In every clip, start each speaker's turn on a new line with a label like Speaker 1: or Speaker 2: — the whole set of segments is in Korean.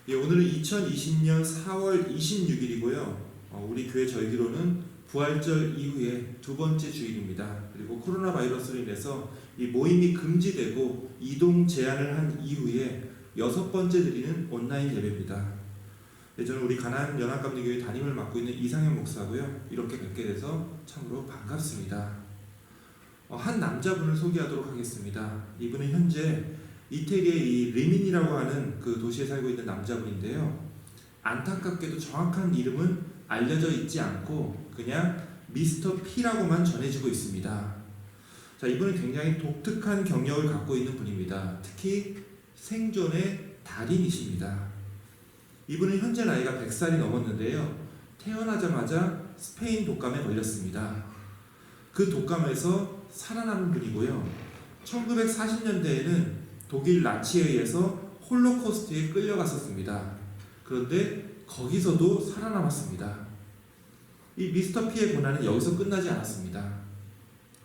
Speaker 1: 예, 오늘은 2020년 4월 26일이고요. 우리 교회 절기로는 부활절 이후에 두 번째 주일입니다. 그리고 코로나 바이러스로 인해서 이 모임이 금지되고 이동 제한을 한 이후에 여섯 번째 드리는 온라인 예배입니다. 네, 저는 우리 가난 연합감리교회 담임을 맡고 있는 이상현 목사고요. 이렇게 뵙게 돼서 참으로 반갑습니다. 한 남자분을 소개하도록 하겠습니다. 이분은 현재 이태리의 이 리민이라고 하는 그 도시에 살고 있는 남자분인데요. 안타깝게도 정확한 이름은 알려져 있지 않고 그냥 미스터 P라고만 전해지고 있습니다. 자, 이분은 굉장히 독특한 경력을 갖고 있는 분입니다. 특히 생존의 달인이십니다. 이분은 현재 나이가 100살이 넘었는데요. 태어나자마자 스페인 독감에 걸렸습니다. 그 독감에서 살아남은 분이고요. 1940년대에는 독일 나치에 의해서 홀로코스트에 끌려갔었습니다. 그런데 거기서도 살아남았습니다. 이 미스터 P의 고난은 여기서 끝나지 않았습니다.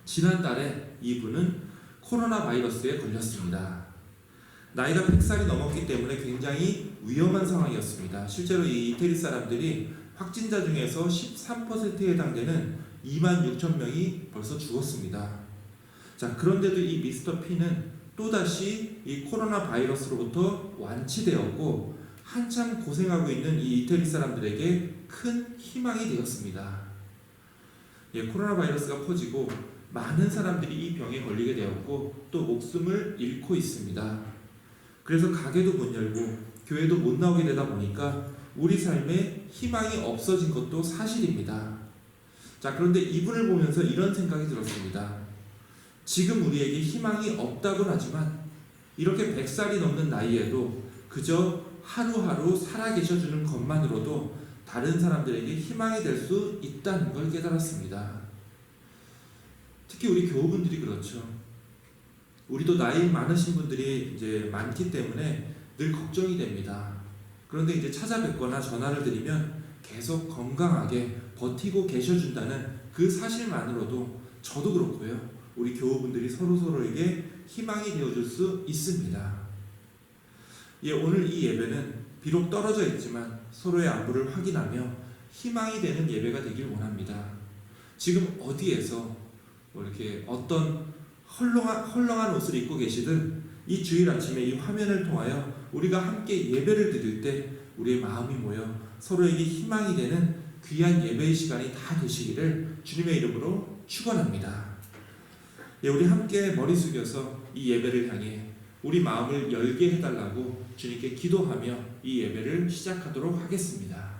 Speaker 1: 지난달에 이분은 코로나 바이러스에 걸렸습니다. 나이가 100살이 넘었기 때문에 굉장히 위험한 상황이었습니다. 실제로 이 이태리 사람들이 확진자 중에서 13%에 해당되는 26,000명이 벌써 죽었습니다. 자, 그런데도 이 미스터 P는 또다시 이 코로나 바이러스로부터 완치되었고 한참 고생하고 있는 이 이태리 사람들에게 큰 희망이 되었습니다. 예, 코로나 바이러스가 퍼지고 많은 사람들이 이 병에 걸리게 되었고 또 목숨을 잃고 있습니다. 그래서 가게도 못 열고 교회도 못 나오게 되다 보니까 우리 삶에 희망이 없어진 것도 사실입니다. 자, 그런데 이분을 보면서 이런 생각이 들었습니다. 지금 우리에게 희망이 없다곤 하지만 이렇게 100살이 넘는 나이에도 그저 하루하루 살아계셔주는 것만으로도 다른 사람들에게 희망이 될 수 있다는 걸 깨달았습니다. 특히 우리 교우분들이 그렇죠. 우리도 나이 많으신 분들이 이제 많기 때문에 늘 걱정이 됩니다. 그런데 이제 찾아뵙거나 전화를 드리면 계속 건강하게 버티고 계셔준다는 그 사실만으로도 저도 그렇고요. 우리 교우분들이 서로서로에게 희망이 되어줄 수 있습니다. 예, 오늘 이 예배는 비록 떨어져 있지만 서로의 안부를 확인하며 희망이 되는 예배가 되길 원합니다. 지금 어디에서 이렇게 어떤 헐렁한 옷을 입고 계시든 이 주일 아침에 이 화면을 통하여 우리가 함께 예배를 드릴 때 우리의 마음이 모여 서로에게 희망이 되는 귀한 예배의 시간이 다 되시기를 주님의 이름으로 축원합니다. 예, 우리 함께 머리 숙여서 이 예배를 향해 우리 마음을 열게 해달라고 주님께 기도하며 이 예배를 시작하도록 하겠습니다.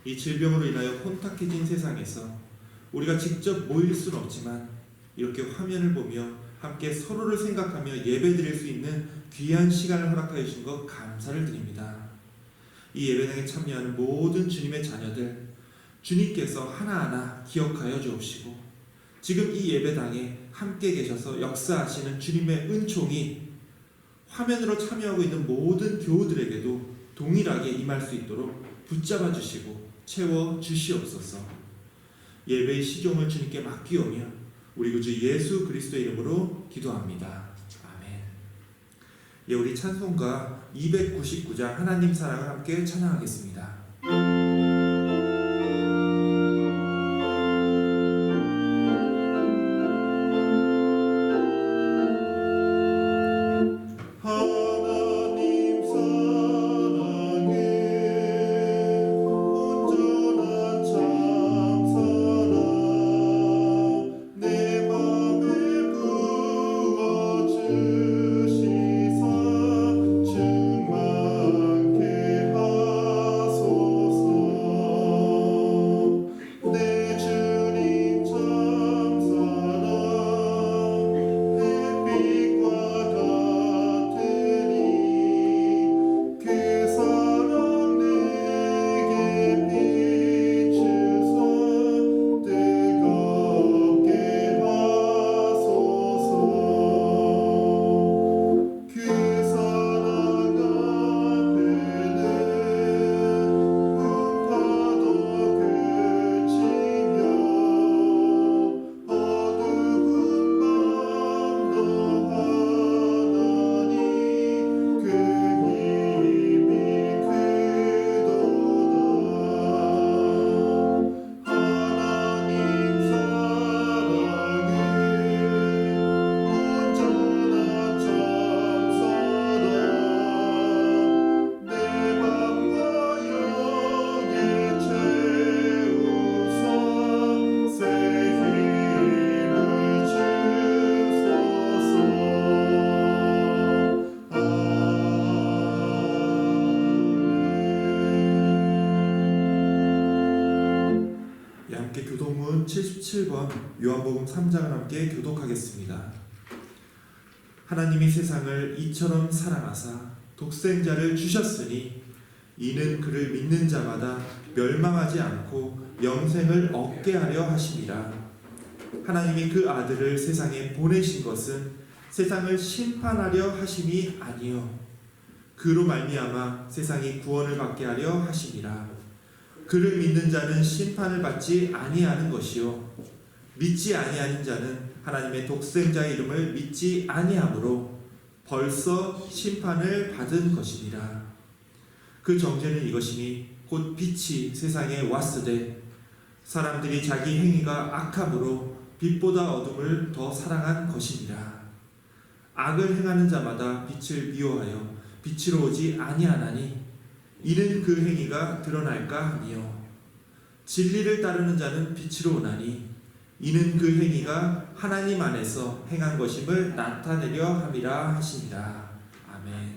Speaker 1: 이 질병으로 인하여 혼탁해진 세상에서 우리가 직접 모일 수는 없지만 이렇게 화면을 보며 함께 서로를 생각하며 예배드릴 수 있는 귀한 시간을 허락하여 주신 것 감사를 드립니다. 이 예배당에 참여하는 모든 주님의 자녀들, 주님께서 하나하나 기억하여 주옵시고 지금 이 예배당에 함께 계셔서 역사하시는 주님의 은총이 화면으로 참여하고 있는 모든 교우들에게도 동일하게 임할 수 있도록 붙잡아 주시고 채워 주시옵소서. 예배의 시종을 주님께 맡기오며 우리 구주 예수 그리스도의 이름으로 기도합니다. 아멘. 예, 우리 찬송가 299장 하나님 사랑을 함께 찬양하겠습니다.
Speaker 2: 주시사 충만케 하소서.
Speaker 1: 요한복음 77번 요한복음 3장을 함께 교독하겠습니다. 하나님이 세상을 이처럼 사랑하사 독생자를 주셨으니 이는 그를 믿는 자마다 멸망하지 않고 영생을 얻게 하려 하심이라. 하나님이 그 아들을 세상에 보내신 것은 세상을 심판하려 하심이 아니요 그로 말미암아 세상이 구원을 받게 하려 하심이라. 그를 믿는 자는 심판을 받지 아니하는 것이요 믿지 아니하는 자는 하나님의 독생자의 이름을 믿지 아니하므로 벌써 심판을 받은 것이니라. 그 정죄는 이것이니 곧 빛이 세상에 왔으되 사람들이 자기 행위가 악함으로 빛보다 어둠을 더 사랑한 것이니라. 악을 행하는 자마다 빛을 미워하여 빛으로 오지 아니하나니 이는 그 행위가 드러날까 함이요 진리를 따르는 자는 빛으로 오나니 이는 그 행위가 하나님 안에서 행한 것임을 나타내려 함이라 하시니라. 아멘.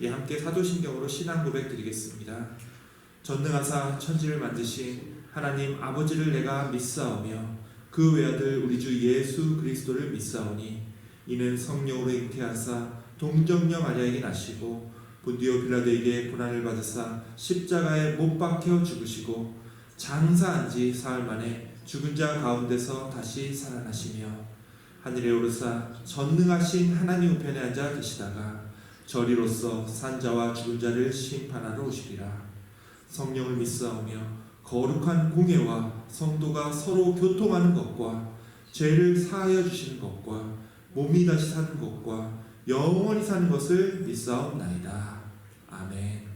Speaker 1: 예, 함께 사도신경으로 신앙 고백 드리겠습니다. 전능하사 천지를 만드신 하나님 아버지를 내가 믿사오며 그 외아들 우리 주 예수 그리스도를 믿사오니 이는 성령으로 잉태하사 동정녀 마리아에게 나시고 본디오 빌라도에게 고난을 받으사 십자가에 못 박혀 죽으시고 장사한 지 사흘 만에 죽은 자 가운데서 다시 살아나시며 하늘에 오르사 전능하신 하나님 우편에 앉아 계시다가 저리로서 산자와 죽은 자를 심판하러 오시리라. 성령을 믿사오며 거룩한 공예와 성도가 서로 교통하는 것과 죄를 사하여 주시는 것과 몸이 다시 사는 것과 영원히 사는 것을 믿사옵나이다. 아멘.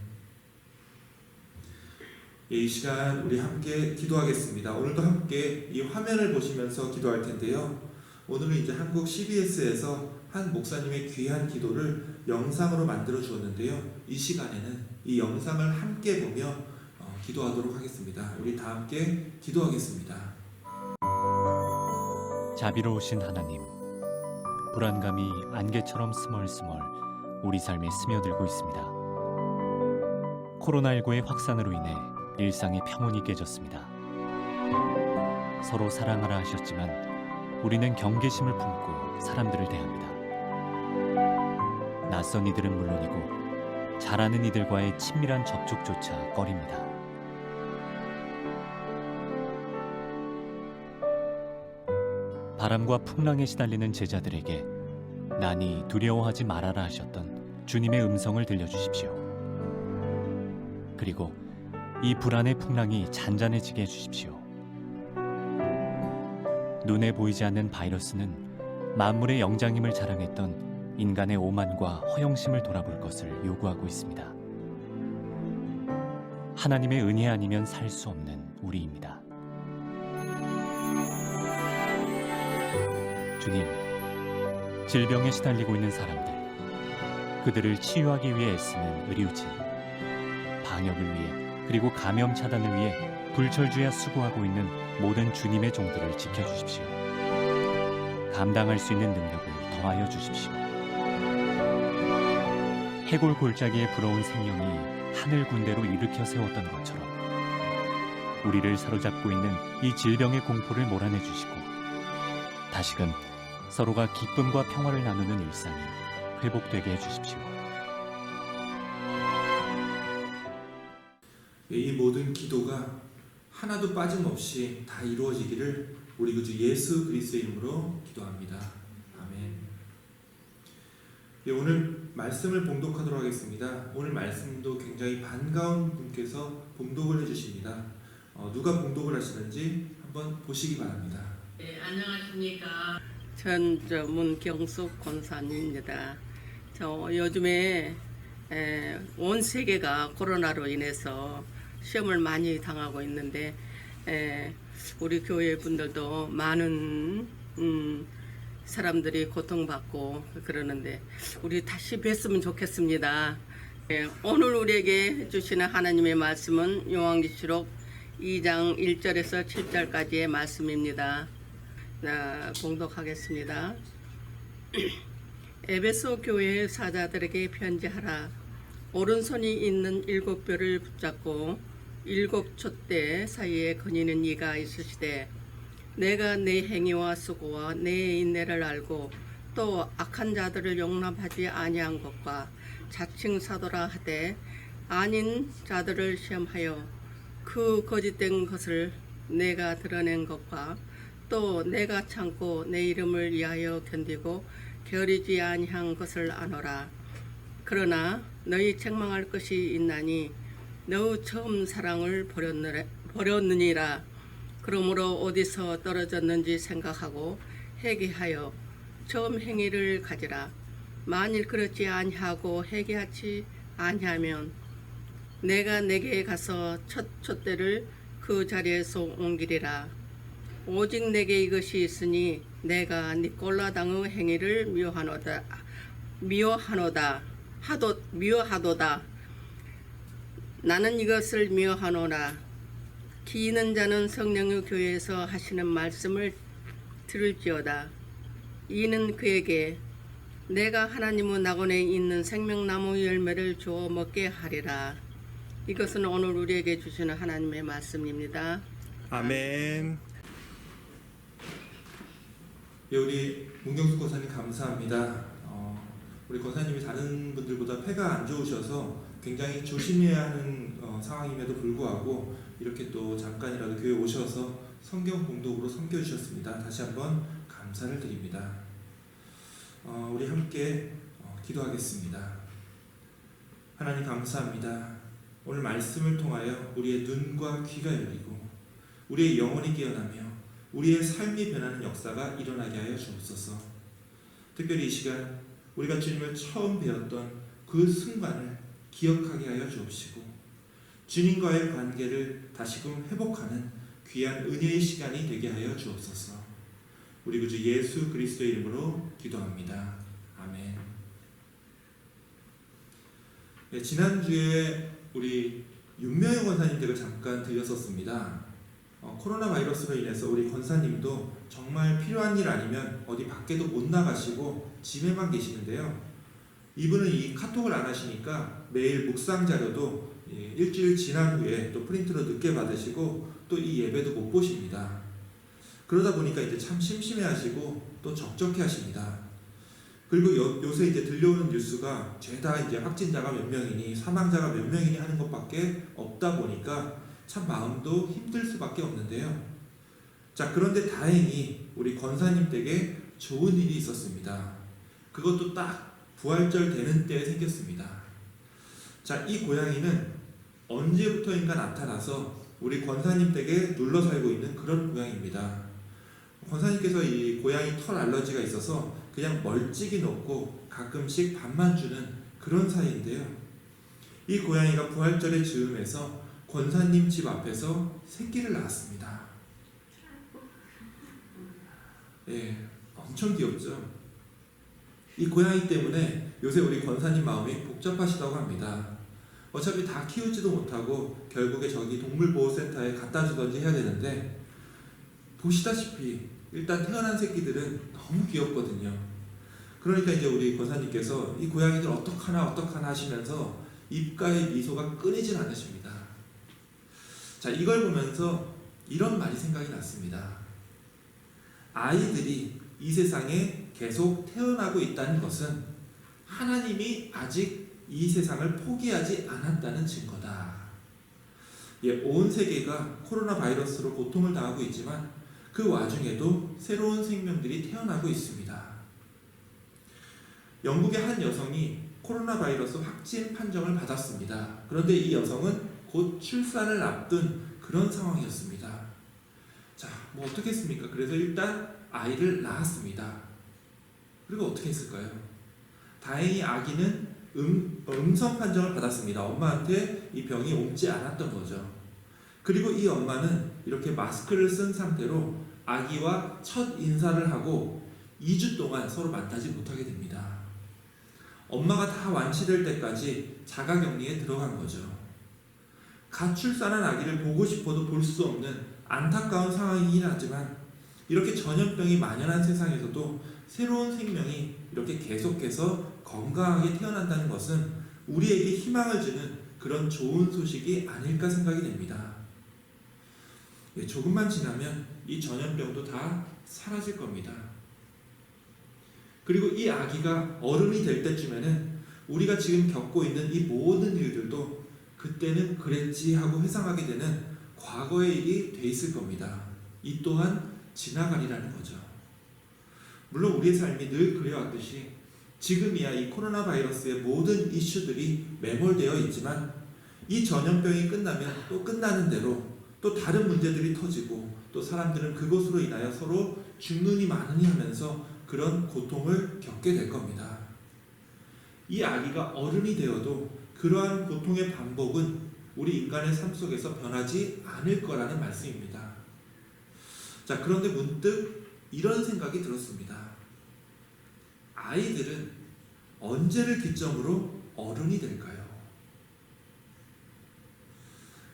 Speaker 1: 이 시간 우리 함께 기도하겠습니다. 오늘도 함께 이 화면을 보시면서 기도할 텐데요. 오늘은 이제 한국 CBS에서 한 목사님의 귀한 기도를 영상으로 만들어 주었는데요. 이 시간에는 이 영상을 함께 보며 기도하도록 하겠습니다. 우리 다 함께 기도하겠습니다.
Speaker 2: 자비로우신 하나님, 불안감이 안개처럼 스멀스멀 우리 삶에 스며들고 있습니다. 코로나19의 확산으로 인해 일상의 평온이 깨졌습니다. 서로 사랑하라 하셨지만 우리는 경계심을 품고 사람들을 대합니다. 낯선 이들은 물론이고 잘 아는 이들과의 친밀한 접촉조차 꺼립니다. 바람과 풍랑에 시달리는 제자들에게 난이 두려워하지 말아라 하셨던 주님의 음성을 들려주십시오. 그리고 이 불안의 풍랑이 잔잔해지게 해주십시오. 눈에 보이지 않는 바이러스는 만물의 영장임을 자랑했던 인간의 오만과 허영심을 돌아볼 것을 요구하고 있습니다. 하나님의 은혜 아니면 살 수 없는 우리입니다. 주님, 질병에 시달리고 있는 사람들, 그들을 치유하기 위해 애쓰는 의료진, 방역을 위해 그리고 감염 차단을 위해 불철주야 수고하고 있는 모든 주님의 종들을 지켜주십시오. 감당할 수 있는 능력을 더하여 주십시오. 해골 골짜기에 불어온 생명이 하늘 군대로 일으켜 세웠던 것처럼 우리를 사로잡고 있는 이 질병의 공포를 몰아내 주시고 다시금 서로가 기쁨과 평화를 나누는 일상이 회복되게 해주십시오.
Speaker 1: 이 모든 기도가 하나도 빠짐없이 다 이루어지기를 우리 구주 예수 그리스도의 이름으로 기도합니다. 아멘. 오늘 말씀을 봉독하도록 하겠습니다. 오늘 말씀도 굉장히 반가운 분께서 봉독을 해주십니다. 누가 봉독을 하시는지 한번 보시기 바랍니다.
Speaker 3: 네, 안녕하십니까. 전 문경숙 권사님입니다. 요즘에 온 세계가 코로나로 인해서 시험을 많이 당하고 있는데 우리 교회 분들도 많은 사람들이 고통받고 그러는데 우리 다시 뵀으면 좋겠습니다. 오늘 우리에게 주시는 하나님의 말씀은 요한계시록 2장 1절에서 7절까지의 말씀입니다. 봉독하겠습니다. 에베소 교회의 사자들에게 편지하라. 오른손이 있는 7뼈를 붙잡고 일곱 촛대 사이에 거니는 이가 있으시되 내가 내 행위와 수고와 내 인내를 알고 또 악한 자들을 용납하지 아니한 것과 자칭 사도라 하되 아닌 자들을 시험하여 그 거짓된 것을 내가 드러낸 것과 또 내가 참고 내 이름을 위하여 견디고 게으르지 아니한 것을 아노라. 그러나 너희 책망할 것이 있나니 너 처음 사랑을 버렸느니라. 그러므로 어디서 떨어졌는지 생각하고 회개하여 처음 행위를 가지라. 만일 그렇지 아니하고 회개하지 아니하면 내가 내게 가서 첫 촛대를 그 자리에서 옮기리라. 오직 내게 이것이 있으니 내가 니콜라당의 행위를 미워하도다. 나는 이것을 미워하노라. 기이는 자는 성령의 교회에서 하시는 말씀을 들을지어다. 이는 그에게 내가 하나님의 낙원에 있는 생명나무 열매를 주어 먹게 하리라. 이것은 오늘 우리에게 주시는 하나님의 말씀입니다.
Speaker 4: 아멘.
Speaker 1: 예, 우리 문경수 권사님 감사합니다. 우리 권사님이 다른 분들보다 폐가 안 좋으셔서 굉장히 조심해야 하는 상황임에도 불구하고 이렇게 또 잠깐이라도 교회 오셔서 성경 봉독으로 섬겨주셨습니다. 다시 한번 감사를 드립니다. 우리 함께 기도하겠습니다. 하나님 감사합니다. 오늘 말씀을 통하여 우리의 눈과 귀가 열리고 우리의 영혼이 깨어나며 우리의 삶이 변하는 역사가 일어나게 하여 주옵소서. 특별히 이 시간 우리가 주님을 처음 배웠던 그 순간을 기억하게 하여 주옵시고 주님과의 관계를 다시금 회복하는 귀한 은혜의 시간이 되게 하여 주옵소서. 우리 구주 예수 그리스도의 이름으로 기도합니다. 아멘. 네, 지난주에 우리 윤명현 권사님 댁을 잠깐 들렸었습니다. 코로나 바이러스로 인해서 우리 권사님도 정말 필요한 일 아니면 어디 밖에도 못 나가시고 집에만 계시는데요. 이분은 이 카톡을 안 하시니까 매일 묵상 자료도 일주일 지난 후에 또 프린트로 늦게 받으시고 또 이 예배도 못 보십니다. 그러다 보니까 이제 참 심심해하시고 또 적적해하십니다. 그리고 요새 이제 들려오는 뉴스가 죄다 이제 확진자가 몇 명이니 사망자가 몇 명이니 하는 것밖에 없다 보니까 참 마음도 힘들 수밖에 없는데요. 자, 그런데 다행히 우리 권사님 댁에 좋은 일이 있었습니다. 그것도 딱 부활절 되는 때에 생겼습니다. 자, 이 고양이는 언제부터인가 나타나서 우리 권사님 댁에 눌러 살고 있는 그런 고양이입니다. 권사님께서 이 고양이 털 알러지가 있어서 그냥 멀찍이 놓고 가끔씩 밥만 주는 그런 사이인데요. 이 고양이가 부활절에 즈음해서 권사님 집 앞에서 새끼를 낳았습니다. 예, 엄청 귀엽죠? 이 고양이 때문에 요새 우리 권사님 마음이 복잡하시다고 합니다. 어차피 다 키우지도 못하고 결국에 저기 동물보호센터에 갖다 주던지 해야 되는데 보시다시피 일단 태어난 새끼들은 너무 귀엽거든요. 그러니까 이제 우리 권사님께서 이 고양이들 어떡하나 하시면서 입가에 미소가 끊이질 않으십니다. 자, 이걸 보면서 이런 말이 생각이 났습니다. 아이들이 이 세상에 계속 태어나고 있다는 것은 하나님이 아직 이 세상을 포기하지 않았다는 증거다. 예, 온 세계가 코로나 바이러스로 고통을 당하고 있지만 그 와중에도 새로운 생명들이 태어나고 있습니다. 영국의 한 여성이 코로나 바이러스 확진 판정을 받았습니다. 그런데 이 여성은 곧 출산을 앞둔 그런 상황이었습니다. 자, 뭐 어떻게 했습니까? 그래서 일단 아이를 낳았습니다. 그리고 어떻게 했을까요? 다행히 아기는 음성 판정을 받았습니다. 엄마한테 이 병이 옮지 않았던 거죠. 그리고 이 엄마는 이렇게 마스크를 쓴 상태로 아기와 첫 인사를 하고 2주 동안 서로 만나지 못하게 됩니다. 엄마가 다 완치될 때까지 자가격리에 들어간 거죠. 갓 출산한 아기를 보고 싶어도 볼 수 없는 안타까운 상황이긴 하지만 이렇게 전염병이 만연한 세상에서도 새로운 생명이 이렇게 계속해서 건강하게 태어난다는 것은 우리에게 희망을 주는 그런 좋은 소식이 아닐까 생각이 됩니다. 예, 조금만 지나면 이 전염병도 다 사라질 겁니다. 그리고 이 아기가 어른이 될 때쯤에는 우리가 지금 겪고 있는 이 모든 일들도 그때는 그랬지 하고 회상하게 되는 과거의 일이 돼 있을 겁니다. 이 또한 지나가리라는 거죠. 물론 우리의 삶이 늘 그래왔듯이 지금이야 이 코로나 바이러스의 모든 이슈들이 매몰되어 있지만 이 전염병이 끝나면 또 끝나는 대로 또 다른 문제들이 터지고 또 사람들은 그것으로 인하여 서로 죽느니 마느니 하면서 그런 고통을 겪게 될 겁니다. 이 아기가 어른이 되어도 그러한 고통의 반복은 우리 인간의 삶 속에서 변하지 않을 거라는 말씀입니다. 자, 그런데 문득 이런 생각이 들었습니다. 아이들은 언제를 기점으로 어른이 될까요?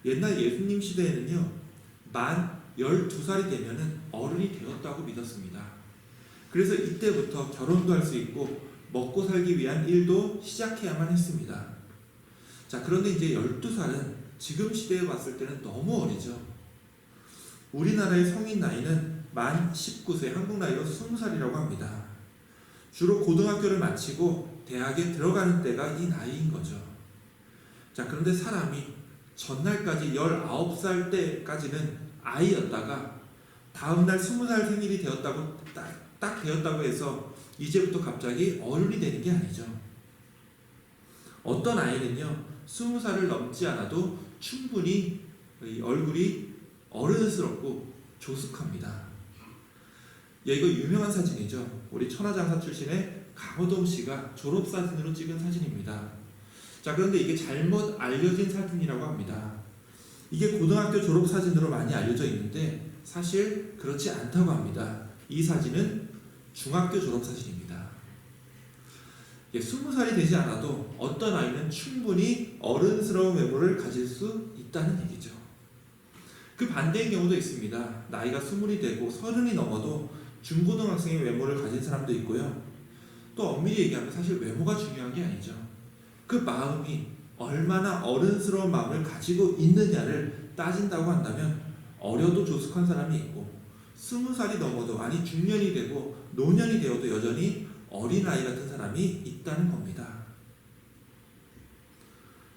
Speaker 1: 옛날 예수님 시대에는요, 만 12살이 되면은 어른이 되었다고 믿었습니다. 그래서 이때부터 결혼도 할 수 있고 먹고 살기 위한 일도 시작해야만 했습니다. 자, 그런데 이제 12살은 지금 시대에 봤을 때는 너무 어리죠. 우리나라의 성인 나이는 만 19세, 한국 나이로 20살이라고 합니다. 주로 고등학교를 마치고 대학에 들어가는 때가 이 나이인 거죠. 자, 그런데 사람이 전날까지 19살 때까지는 아이였다가 다음날 20살 생일이 되었다고 딱 되었다고 해서 이제부터 갑자기 어른이 되는 게 아니죠. 어떤 아이는요, 20살을 넘지 않아도 충분히 얼굴이 어른스럽고 조숙합니다. 예, 이거 유명한 사진이죠. 우리 천하장사 출신의 강호동 씨가 졸업사진으로 찍은 사진입니다. 자, 그런데 이게 잘못 알려진 사진이라고 합니다. 이게 고등학교 졸업사진으로 많이 알려져 있는데 사실 그렇지 않다고 합니다. 이 사진은 중학교 졸업사진입니다. 예, 20살이 되지 않아도 어떤 아이는 충분히 어른스러운 외모를 가질 수 있다는 얘기죠. 그 반대의 경우도 있습니다. 나이가 20이 되고 30이 넘어도 중고등학생의 외모를 가진 사람도 있고요. 또 엄밀히 얘기하면 사실 외모가 중요한 게 아니죠. 그 마음이 얼마나 어른스러운 마음을 가지고 있느냐를 따진다고 한다면 어려도 조숙한 사람이 있고 20살이 넘어도 아니 중년이 되고 노년이 되어도 여전히 어린아이 같은 사람이 있다는 겁니다.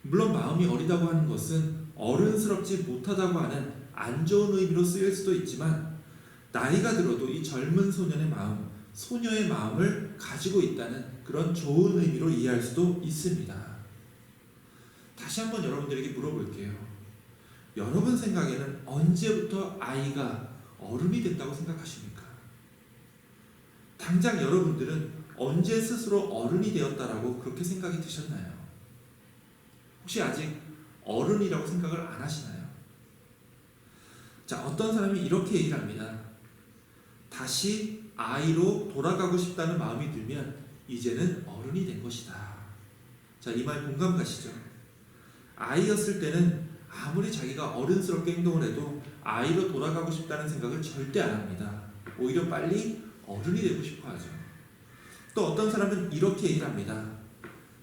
Speaker 1: 물론 마음이 어리다고 하는 것은 어른스럽지 못하다고 하는 안 좋은 의미로 쓰일 수도 있지만 나이가 들어도 이 젊은 소년의 마음, 소녀의 마음을 가지고 있다는 그런 좋은 의미로 이해할 수도 있습니다. 다시 한번 여러분들에게 물어볼게요. 여러분 생각에는 언제부터 아이가 어른이 된다고 생각하십니까? 당장 여러분들은 언제 스스로 어른이 되었다라고 그렇게 생각이 드셨나요? 혹시 아직 어른이라고 생각을 안 하시나요? 자, 어떤 사람이 이렇게 얘기를 합니다. 다시 아이로 돌아가고 싶다는 마음이 들면 이제는 어른이 된 것이다. 자, 이 말 공감 가시죠? 아이였을 때는 아무리 자기가 어른스럽게 행동을 해도 아이로 돌아가고 싶다는 생각을 절대 안 합니다. 오히려 빨리 어른이 되고 싶어 하죠. 또 어떤 사람은 이렇게 얘기를 합니다.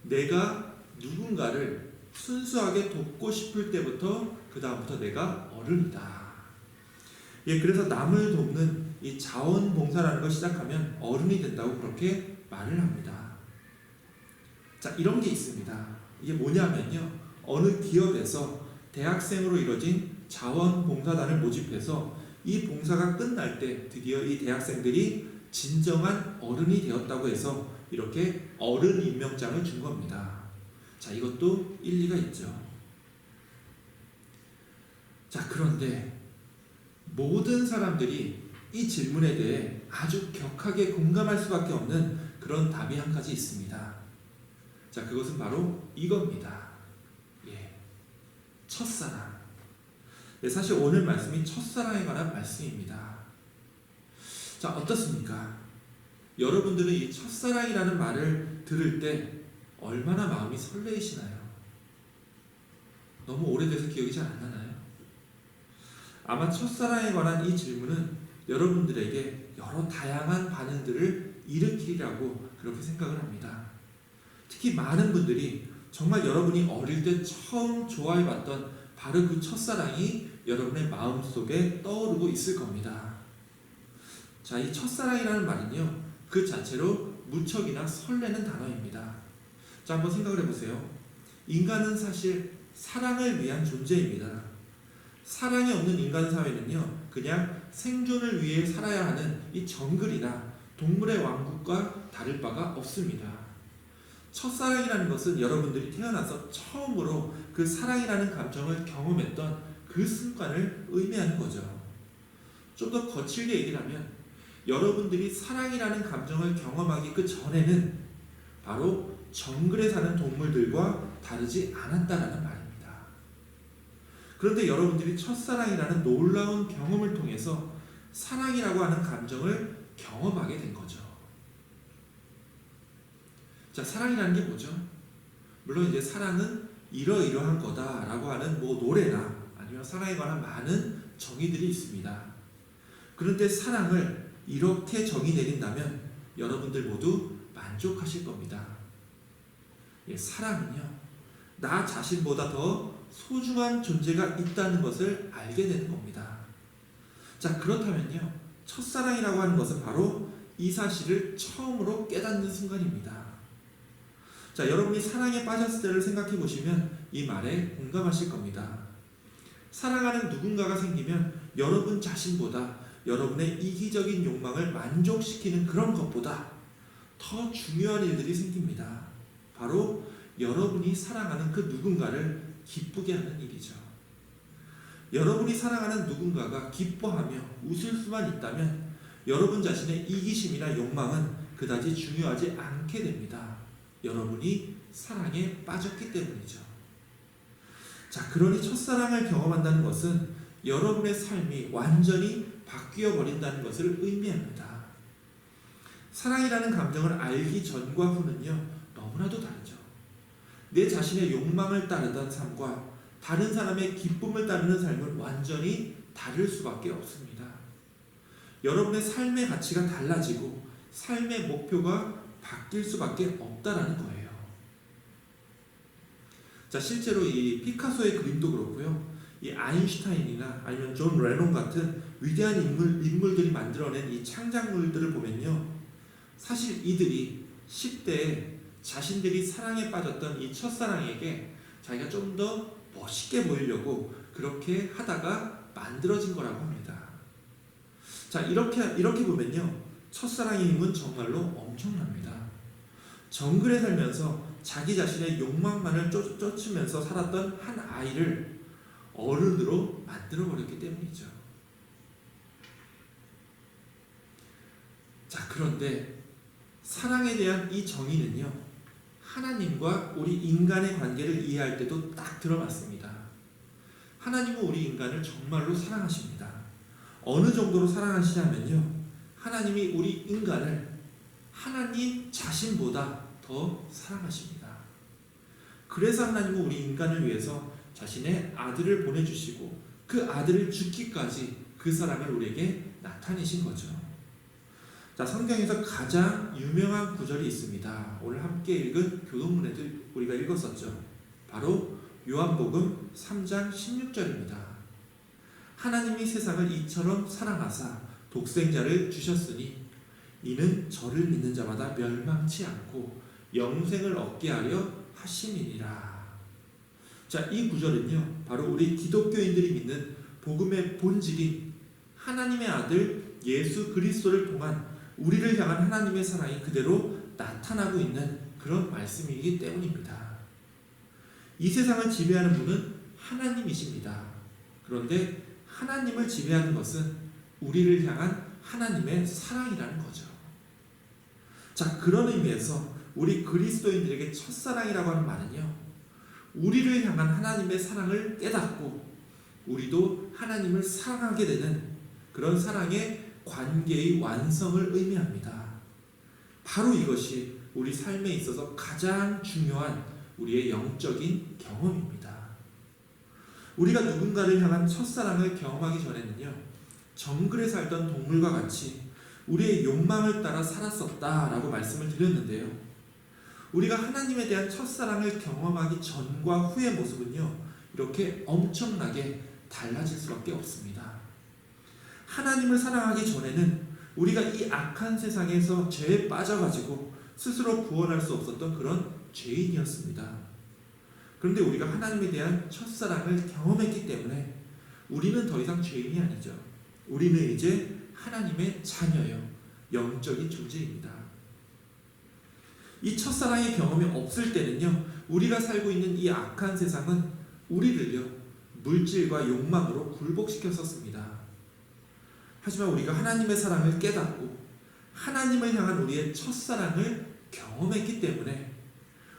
Speaker 1: 내가 누군가를 순수하게 돕고 싶을 때부터 그 다음부터 내가 어른이다. 예, 그래서 남을 돕는 이 자원봉사라는 걸 시작하면 어른이 된다고 그렇게 말을 합니다. 자, 이런 게 있습니다. 이게 뭐냐면요, 어느 기업에서 대학생으로 이루어진 자원봉사단을 모집해서 이 봉사가 끝날 때 드디어 이 대학생들이 진정한 어른이 되었다고 해서 이렇게 어른 임명장을 준 겁니다. 자, 이것도 일리가 있죠. 자, 그런데 모든 사람들이 이 질문에 대해 아주 격하게 공감할 수밖에 없는 그런 답이 한 가지 있습니다. 자, 그것은 바로 이겁니다. 예, 첫사랑. 네, 사실 오늘 말씀이 첫사랑에 관한 말씀입니다. 자, 어떻습니까? 여러분들은 이 첫사랑이라는 말을 들을 때 얼마나 마음이 설레이시나요? 너무 오래돼서 기억이 잘 안 나나요? 아마 첫사랑에 관한 이 질문은 여러분들에게 여러 다양한 반응들을 일으키리라고 그렇게 생각을 합니다. 특히 많은 분들이 정말 여러분이 어릴 때 처음 좋아해봤던 바로 그 첫사랑이 여러분의 마음속에 떠오르고 있을 겁니다. 자, 이 첫사랑이라는 말은요, 그 자체로 무척이나 설레는 단어입니다. 자, 한번 생각을 해보세요. 인간은 사실 사랑을 위한 존재입니다. 사랑이 없는 인간 사회는요, 그냥 생존을 위해 살아야 하는 이 정글이나 동물의 왕국과 다를 바가 없습니다. 첫사랑이라는 것은 여러분들이 태어나서 처음으로 그 사랑이라는 감정을 경험했던 그 순간을 의미하는 거죠. 좀 더 거칠게 얘기를 하면 여러분들이 사랑이라는 감정을 경험하기 그 전에는 바로 정글에 사는 동물들과 다르지 않았다라는 말입니다. 그런데 여러분들이 첫사랑이라는 놀라운 경험을 통해서 사랑이라고 하는 감정을 경험하게 된 거죠. 자, 사랑이라는 게 뭐죠? 물론 이제 사랑은 이러이러한 거다라고 하는 뭐 노래나 아니면 사랑에 관한 많은 정의들이 있습니다. 그런데 사랑을 이렇게 정의 내린다면 여러분들 모두 만족하실 겁니다. 예, 사랑은요, 나 자신보다 더 소중한 존재가 있다는 것을 알게 되는 겁니다. 자, 그렇다면요, 첫사랑이라고 하는 것은 바로 이 사실을 처음으로 깨닫는 순간입니다. 자, 여러분이 사랑에 빠졌을 때를 생각해 보시면 이 말에 공감하실 겁니다. 사랑하는 누군가가 생기면 여러분 자신보다 여러분의 이기적인 욕망을 만족시키는 그런 것보다 더 중요한 일들이 생깁니다. 바로 여러분이 사랑하는 그 누군가를 기쁘게 하는 일이죠. 여러분이 사랑하는 누군가가 기뻐하며 웃을 수만 있다면 여러분 자신의 이기심이나 욕망은 그다지 중요하지 않게 됩니다. 여러분이 사랑에 빠졌기 때문이죠. 자, 그러니 첫사랑을 경험한다는 것은 여러분의 삶이 완전히 바뀌어 버린다는 것을 의미합니다. 사랑이라는 감정을 알기 전과 후는요, 너무나도 다르죠. 내 자신의 욕망을 따르던 삶과 다른 사람의 기쁨을 따르는 삶은 완전히 다를 수밖에 없습니다. 여러분의 삶의 가치가 달라지고 삶의 목표가 바뀔 수밖에 없다라는 거예요. 자, 실제로 이 피카소의 그림도 그렇고요, 이 아인슈타인이나 아니면 존 레논 같은 위대한 인물들이 만들어낸 이 창작물들을 보면요, 사실 이들이 10대에 자신들이 사랑에 빠졌던 이 첫사랑에게 자기가 좀 더 멋있게 보이려고 그렇게 하다가 만들어진 거라고 합니다. 자, 이렇게 보면요, 첫사랑의 힘은 정말로 엄청납니다. 정글에 살면서 자기 자신의 욕망만을 쫓으면서 살았던 한 아이를 어른으로 만들어버렸기 때문이죠. 자, 그런데 사랑에 대한 이 정의는요, 하나님과 우리 인간의 관계를 이해할 때도 딱 들어맞습니다. 하나님은 우리 인간을 정말로 사랑하십니다. 어느 정도로 사랑하시냐면요, 하나님이 우리 인간을 하나님 자신보다 더 사랑하십니다. 그래서 하나님은 우리 인간을 위해서 자신의 아들을 보내주시고 그 아들을 죽기까지 그 사랑을 우리에게 나타내신 거죠. 자, 성경에서 가장 유명한 구절이 있습니다. 오늘 함께 읽은 교동문에도 우리가 읽었었죠. 바로 요한복음 3장 16절입니다. 하나님이 세상을 이처럼 사랑하사 독생자를 주셨으니 이는 저를 믿는 자마다 멸망치 않고 영생을 얻게 하려 하심이니라. 자, 이 구절은요, 바로 우리 기독교인들이 믿는 복음의 본질인 하나님의 아들 예수 그리스도를 통한 우리를 향한 하나님의 사랑이 그대로 나타나고 있는 그런 말씀이기 때문입니다. 이 세상을 지배하는 분은 하나님이십니다. 그런데 하나님을 지배하는 것은 우리를 향한 하나님의 사랑이라는 거죠. 자, 그런 의미에서 우리 그리스도인들에게 첫사랑이라고 하는 말은요, 우리를 향한 하나님의 사랑을 깨닫고 우리도 하나님을 사랑하게 되는 그런 사랑의 관계의 완성을 의미합니다. 바로 이것이 우리 삶에 있어서 가장 중요한 우리의 영적인 경험입니다. 우리가 누군가를 향한 첫사랑을 경험하기 전에는요, 정글에 살던 동물과 같이 우리의 욕망을 따라 살았었다라고 말씀을 드렸는데요, 우리가 하나님에 대한 첫사랑을 경험하기 전과 후의 모습은요, 이렇게 엄청나게 달라질 수밖에 없습니다. 하나님을 사랑하기 전에는 우리가 이 악한 세상에서 죄에 빠져가지고 스스로 구원할 수 없었던 그런 죄인이었습니다. 그런데 우리가 하나님에 대한 첫사랑을 경험했기 때문에 우리는 더 이상 죄인이 아니죠. 우리는 이제 하나님의 자녀요, 영적인 존재입니다. 이 첫사랑의 경험이 없을 때는요, 우리가 살고 있는 이 악한 세상은 우리를요, 물질과 욕망으로 굴복시켰었습니다. 하지만 우리가 하나님의 사랑을 깨닫고 하나님을 향한 우리의 첫사랑을 경험했기 때문에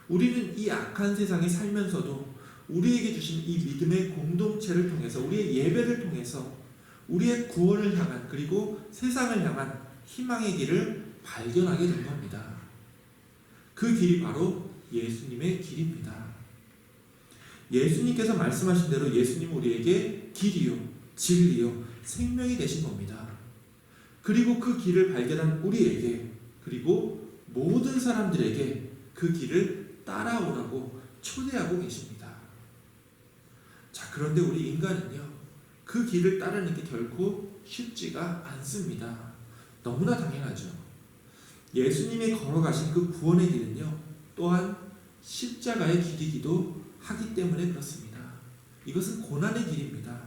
Speaker 1: 우리는 이 악한 세상에 살면서도 우리에게 주신 이 믿음의 공동체를 통해서, 우리의 예배를 통해서 우리의 구원을 향한, 그리고 세상을 향한 희망의 길을 발견하게 된 겁니다. 그 길이 바로 예수님의 길입니다. 예수님께서 말씀하신 대로 예수님은 우리에게 길이요, 진리요, 생명이 되신 겁니다. 그리고 그 길을 발견한 우리에게, 그리고 모든 사람들에게 그 길을 따라오라고 초대하고 계십니다. 자, 그런데 우리 인간은요, 그 길을 따르는 게 결코 쉽지가 않습니다. 너무나 당연하죠. 예수님이 걸어가신 그 구원의 길은요, 또한 십자가의 길이기도 하기 때문에 그렇습니다. 이것은 고난의 길입니다.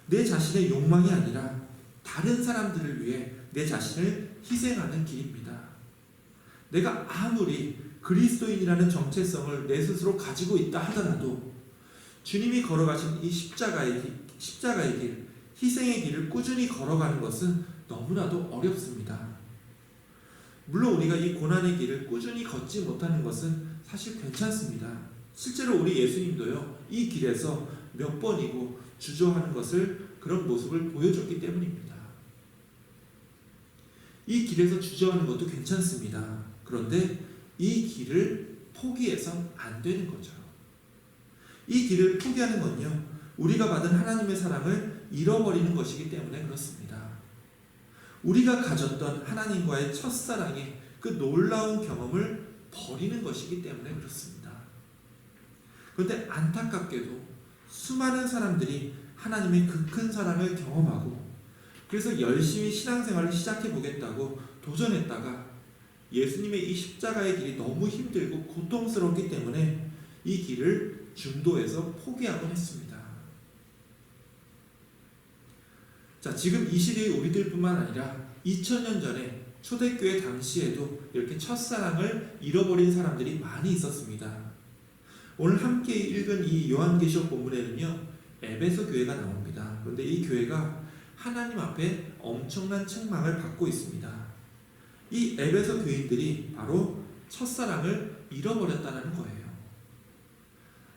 Speaker 1: 내 자신의 욕망이 아니라 다른 사람들을 위해 내 자신을 희생하는 길입니다. 내가 아무리 그리스도인이라는 정체성을 내 스스로 가지고 있다 하더라도 주님이 걸어가신 이 십자가의 길, 희생의 길을 꾸준히 걸어가는 것은 너무나도 어렵습니다. 물론 우리가 이 고난의 길을 꾸준히 걷지 못하는 것은 사실 괜찮습니다. 실제로 우리 예수님도요, 이 길에서 몇 번이고 주저하는 것을, 그런 모습을 보여줬기 때문입니다. 이 길에서 주저하는 것도 괜찮습니다. 그런데 이 길을 포기해서는 안 되는 거죠. 이 길을 포기하는 건요, 우리가 받은 하나님의 사랑을 잃어버리는 것이기 때문에 그렇습니다. 우리가 가졌던 하나님과의 첫사랑의 그 놀라운 경험을 버리는 것이기 때문에 그렇습니다. 그런데 안타깝게도 수많은 사람들이 하나님의 그 큰 사랑을 경험하고, 그래서 열심히 신앙생활을 시작해 보겠다고 도전했다가 예수님의 이 십자가의 길이 너무 힘들고 고통스럽기 때문에 이 길을 중도에서 포기하곤 했습니다. 자, 지금 이 시대의 우리들뿐만 아니라 2000년 전에 초대교회 당시에도 이렇게 첫사랑을 잃어버린 사람들이 많이 있었습니다. 오늘 함께 읽은 이 요한계시록 본문에는요, 에베소 교회가 나옵니다. 그런데 이 교회가 하나님 앞에 엄청난 책망을 받고 있습니다. 이 에베소 교인들이 바로 첫사랑을 잃어버렸다는 거예요.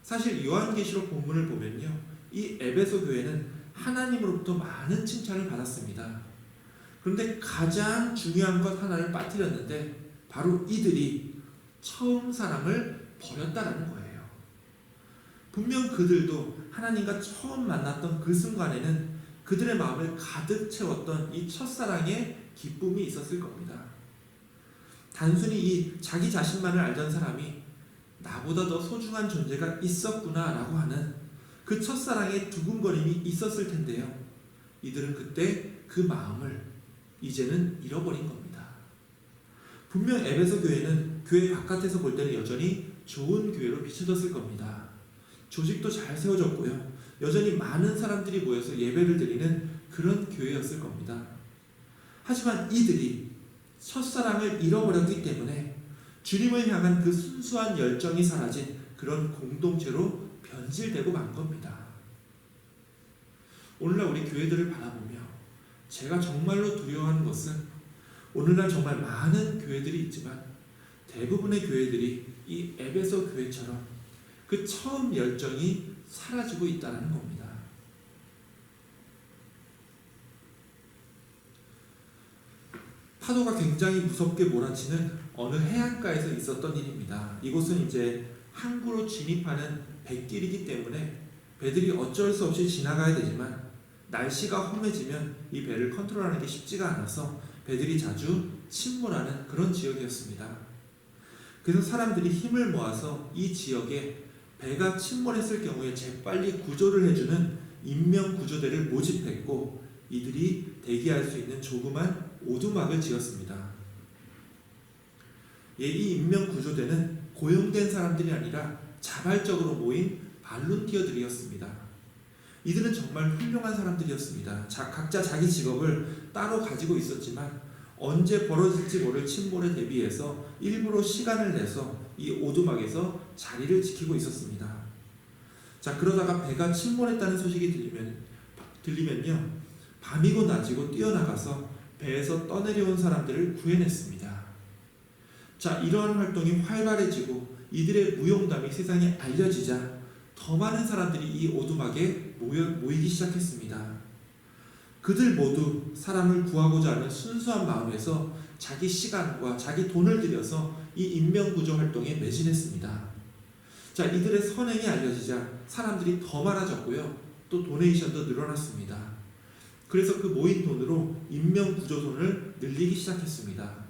Speaker 1: 사실 요한계시록 본문을 보면요, 이 에베소 교회는 하나님으로부터 많은 칭찬을 받았습니다. 그런데 가장 중요한 것 하나를 빠뜨렸는데, 바로 이들이 처음 사랑을 버렸다라는 거예요. 분명 그들도 하나님과 처음 만났던 그 순간에는 그들의 마음을 가득 채웠던 이 첫사랑의 기쁨이 있었을 겁니다. 단순히 이 자기 자신만을 알던 사람이 나보다 더 소중한 존재가 있었구나 라고 하는 그 첫사랑의 두근거림이 있었을 텐데요, 이들은 그때 그 마음을 이제는 잃어버린 겁니다. 분명 에베소 교회는 교회 바깥에서 볼 때는 여전히 좋은 교회로 비춰졌을 겁니다. 조직도 잘 세워졌고요, 여전히 많은 사람들이 모여서 예배를 드리는 그런 교회였을 겁니다. 하지만 이들이 첫사랑을 잃어버렸기 때문에 주님을 향한 그 순수한 열정이 사라진 그런 공동체로 변질되고 만 겁니다. 오늘날 우리 교회들을 바라보며 제가 정말로 두려워하는 것은, 오늘날 정말 많은 교회들이 있지만 대부분의 교회들이 이 에베소 교회처럼 그 처음 열정이 사라지고 있다는 겁니다. 파도가 굉장히 무섭게 몰아치는 어느 해안가에서 있었던 일입니다. 이곳은 이제 항구로 진입하는 뱃길이기 때문에 배들이 어쩔 수 없이 지나가야 되지만, 날씨가 험해지면 이 배를 컨트롤하는 게 쉽지가 않아서 배들이 자주 침몰하는 그런 지역이었습니다. 그래서 사람들이 힘을 모아서 이 지역에 배가 침몰했을 경우에 재빨리 구조를 해주는 인명구조대를 모집했고 이들이 대기할 수 있는 조그만 오두막을 지었습니다. 이 인명구조대는 고용된 사람들이 아니라 자발적으로 모인 발룬티어들이었습니다. 이들은 정말 훌륭한 사람들이었습니다. 각자 자기 직업을 따로 가지고 있었지만 언제 벌어질지 모를 침몰에 대비해서 일부러 시간을 내서 이 오두막에서 자리를 지키고 있었습니다. 자, 그러다가 배가 침몰했다는 소식이 들리면요, 밤이고 낮이고 뛰어나가서 배에서 떠내려온 사람들을 구해냈습니다. 자, 이러한 활동이 활발해지고 이들의 무용담이 세상에 알려지자 더 많은 사람들이 이 오두막에 모이기 시작했습니다. 그들 모두 사람을 구하고자 하는 순수한 마음에서 자기 시간과 자기 돈을 들여서 이 인명구조 활동에 매진했습니다. 자, 이들의 선행이 알려지자 사람들이 더 많아졌고요, 또 도네이션도 늘어났습니다. 그래서 그 모인 돈으로 인명구조선을 늘리기 시작했습니다.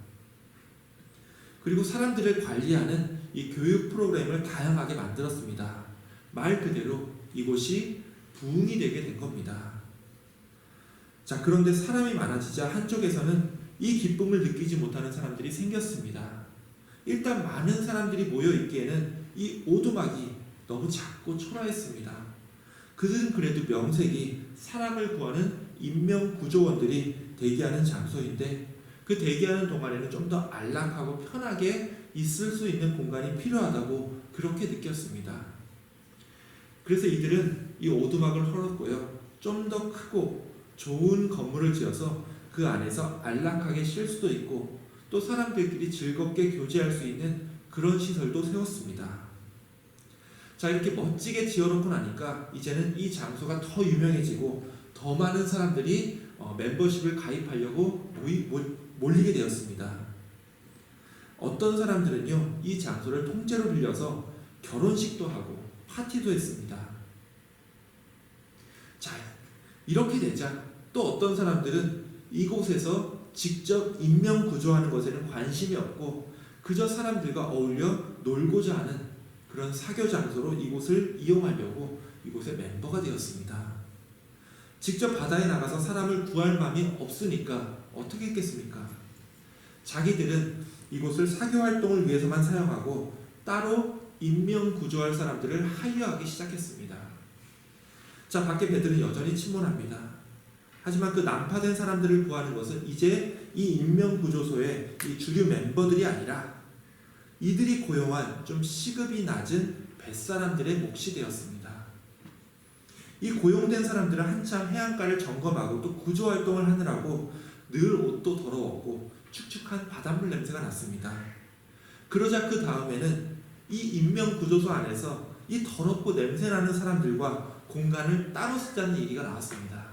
Speaker 1: 그리고 사람들을 관리하는 이 교육 프로그램을 다양하게 만들었습니다. 말 그대로 이곳이 부흥이 되게 된 겁니다. 자, 그런데 사람이 많아지자 한쪽에서는 이 기쁨을 느끼지 못하는 사람들이 생겼습니다. 일단 많은 사람들이 모여 있기에는 이 오두막이 너무 작고 초라했습니다. 그들은 그래도 명색이 사람을 구하는 인명구조원들이 대기하는 장소인데 그 대기하는 동안에는 좀 더 안락하고 편하게 있을 수 있는 공간이 필요하다고 그렇게 느꼈습니다. 그래서 이들은 이 오두막을 헐었고요, 좀 더 크고 좋은 건물을 지어서 그 안에서 안락하게 쉴 수도 있고 또 사람들끼리 즐겁게 교제할 수 있는 그런 시설도 세웠습니다. 자, 이렇게 멋지게 지어놓고 나니까 이제는 이 장소가 더 유명해지고 더 많은 사람들이 멤버십을 가입하려고 몰리게 되었습니다. 어떤 사람들은요, 이 장소를 통째로 빌려서 결혼식도 하고 파티도 했습니다. 자, 이렇게 되자 또 어떤 사람들은 이곳에서 직접 인명구조하는 것에는 관심이 없고 그저 사람들과 어울려 놀고자 하는 그런 사교 장소로 이곳을 이용하려고 이곳의 멤버가 되었습니다. 직접 바다에 나가서 사람을 구할 마음이 없으니까 어떻게 했겠습니까? 자기들은 이곳을 사교 활동을 위해서만 사용하고 따로 인명구조할 사람들을 하이어하기 시작했습니다. 자, 밖에 배들은 여전히 침몰합니다. 하지만 그 난파된 사람들을 구하는 것은 이제 이 인명구조소의 이 주류 멤버들이 아니라 이들이 고용한 좀 시급이 낮은 뱃사람들의 몫이 되었습니다. 이 고용된 사람들은 한참 해안가를 점검하고 또 구조활동을 하느라고 늘 옷도 더러웠고 축축한 바닷물 냄새가 났습니다. 그러자 그 다음에는 이 인명구조소 안에서 이 더럽고 냄새나는 사람들과 공간을 따로 쓰자는 얘기가 나왔습니다.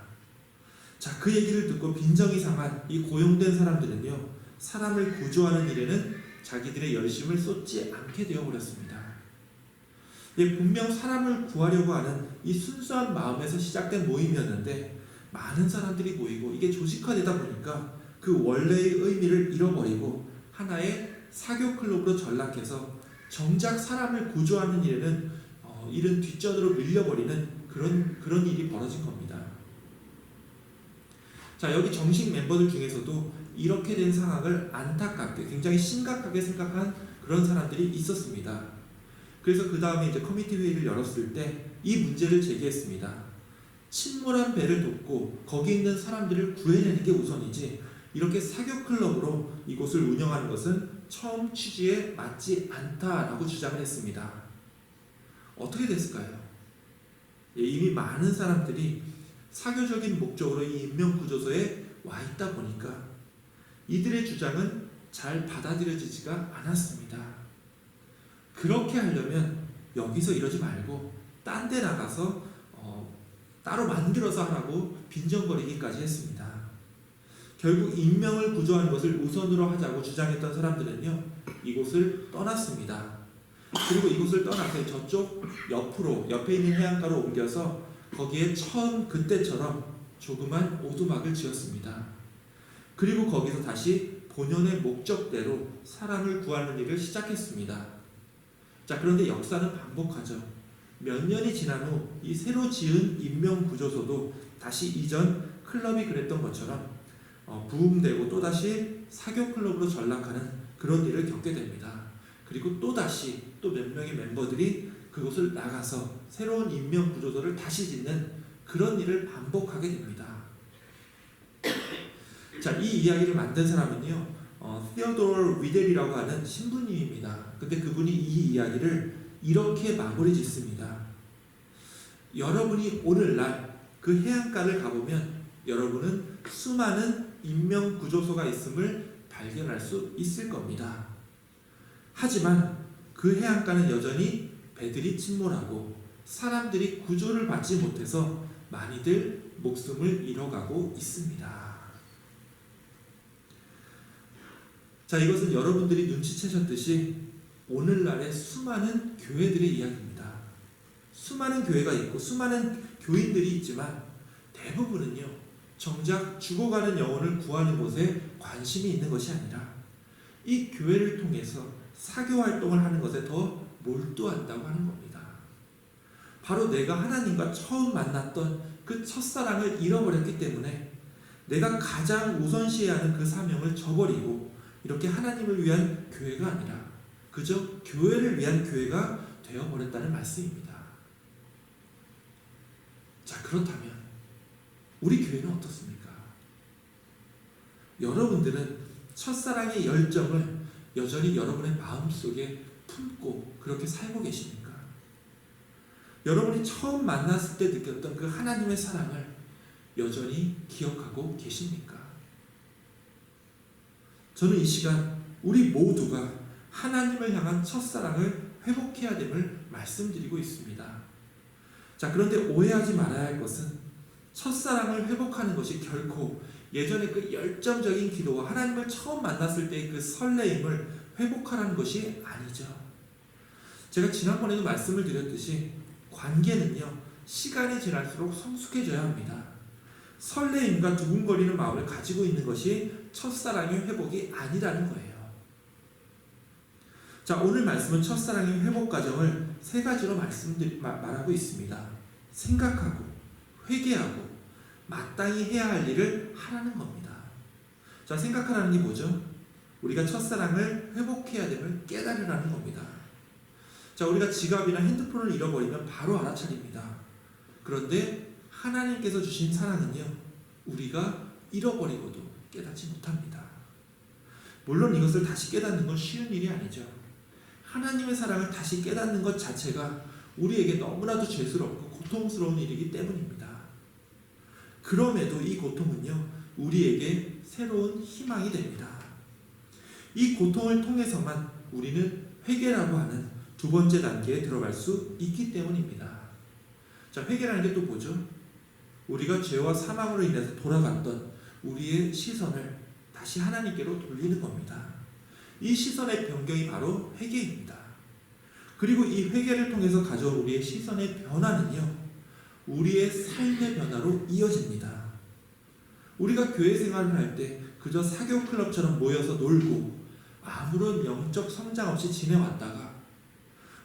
Speaker 1: 자, 그 얘기를 듣고 빈정이 상한 이 고용된 사람들은요, 사람을 구조하는 일에는 자기들의 열심을 쏟지 않게 되어버렸습니다. 분명 사람을 구하려고 하는 이 순수한 마음에서 시작된 모임이었는데 많은 사람들이 모이고 이게 조직화되다 보니까 그 원래의 의미를 잃어버리고 하나의 사교 클럽으로 전락해서 정작 사람을 구조하는 일에는 일은 뒷전으로 밀려버리는 그런 일이 벌어진 겁니다. 자, 여기 정식 멤버들 중에서도 이렇게 된 상황을 안타깝게 굉장히 심각하게 생각한 그런 사람들이 있었습니다. 그래서 그 다음에 이제 커미티 회의를 열었을 때 이 문제를 제기했습니다. 침몰한 배를 돕고 거기 있는 사람들을 구해내는 게 우선이지 이렇게 사교 클럽으로 이곳을 운영하는 것은 처음 취지에 맞지 않다라고 주장을 했습니다. 어떻게 됐을까요? 이미 많은 사람들이 사교적인 목적으로 이 인명구조소에 와 있다 보니까 이들의 주장은 잘 받아들여지지가 않았습니다. 그렇게 하려면 여기서 이러지 말고 딴 데 나가서 따로 만들어서 하라고 빈정거리기까지 했습니다. 결국 인명을 구조하는 것을 우선으로 하자고 주장했던 사람들은요, 이곳을 떠났습니다. 그리고 이곳을 떠나서 저쪽 옆에 있는 해안가로 옮겨서 거기에 처음 그때처럼 조그만 오두막을 지었습니다. 그리고 거기서 다시 본연의 목적대로 사람을 구하는 일을 시작했습니다. 자, 그런데 역사는 반복하죠. 몇 년이 지난 후 이 새로 지은 인명구조소도 다시 이전 클럽이 그랬던 것처럼 부흥되고 또다시 사교클럽으로 전락하는 그런 일을 겪게 됩니다. 그리고 또다시 또 몇 명의 멤버들이 그곳을 나가서 새로운 인명구조소를 다시 짓는 그런 일을 반복하게 됩니다. 자, 이 이야기를 만든 사람은요, 티어도어 위델이라고 하는 신부님입니다. 근데 그분이 이 이야기를 이렇게 마무리 짓습니다. 여러분이 오늘날 그 해안가를 가보면 여러분은 수많은 인명구조소가 있음을 발견할 수 있을 겁니다. 하지만 그 해안가는 여전히 배들이 침몰하고 사람들이 구조를 받지 못해서 많이들 목숨을 잃어가고 있습니다. 자, 이것은 여러분들이 눈치채셨듯이 오늘날의 수많은 교회들의 이야기입니다. 수많은 교회가 있고 수많은 교인들이 있지만 대부분은요, 정작 죽어가는 영혼을 구하는 것에 관심이 있는 것이 아니라 이 교회를 통해서 사교활동을 하는 것에 더 몰두한다고 하는 겁니다. 바로 내가 하나님과 처음 만났던 그 첫사랑을 잃어버렸기 때문에 내가 가장 우선시해야 하는 그 사명을 저버리고 이렇게 하나님을 위한 교회가 아니라 그저 교회를 위한 교회가 되어버렸다는 말씀입니다. 자, 그렇다면 우리 교회는 어떻습니까? 여러분들은 첫사랑의 열정을 여전히 여러분의 마음속에 품고 그렇게 살고 계십니까? 여러분이 처음 만났을 때 느꼈던 그 하나님의 사랑을 여전히 기억하고 계십니까? 저는 이 시간 우리 모두가 하나님을 향한 첫사랑을 회복해야 됨을 말씀드리고 있습니다. 자, 그런데 오해하지 말아야 할 것은 첫사랑을 회복하는 것이 결코 예전의 그 열정적인 기도와 하나님을 처음 만났을 때의 그 설레임을 회복하라는 것이 아니죠. 제가 지난번에도 말씀을 드렸듯이 관계는요, 시간이 지날수록 성숙해져야 합니다. 설레임과 두근거리는 마음을 가지고 있는 것이 첫사랑의 회복이 아니라는 거예요. 자, 오늘 말씀은 첫사랑의 회복 과정을 세 가지로 말하고 있습니다. 생각하고, 회개하고, 마땅히 해야 할 일을 하라는 겁니다. 자, 생각하라는 게 뭐죠? 우리가 첫사랑을 회복해야 됨을 깨달으라는 겁니다. 자, 우리가 지갑이나 핸드폰을 잃어버리면 바로 알아차립니다. 그런데 하나님께서 주신 사랑은요, 우리가 잃어버리고도 깨닫지 못합니다. 물론 이것을 다시 깨닫는 건 쉬운 일이 아니죠. 하나님의 사랑을 다시 깨닫는 것 자체가 우리에게 너무나도 죄스럽고 고통스러운 일이기 때문입니다. 그럼에도 이 고통은요, 우리에게 새로운 희망이 됩니다. 이 고통을 통해서만 우리는 회개라고 하는 두 번째 단계에 들어갈 수 있기 때문입니다. 자, 회개라는 게 또 뭐죠? 우리가 죄와 사망으로 인해서 돌아갔던 우리의 시선을 다시 하나님께로 돌리는 겁니다. 이 시선의 변경이 바로 회개입니다. 그리고 이 회개를 통해서 가져온 우리의 시선의 변화는요, 우리의 삶의 변화로 이어집니다. 우리가 교회 생활을 할 때 그저 사교 클럽처럼 모여서 놀고 아무런 영적 성장 없이 지내왔다가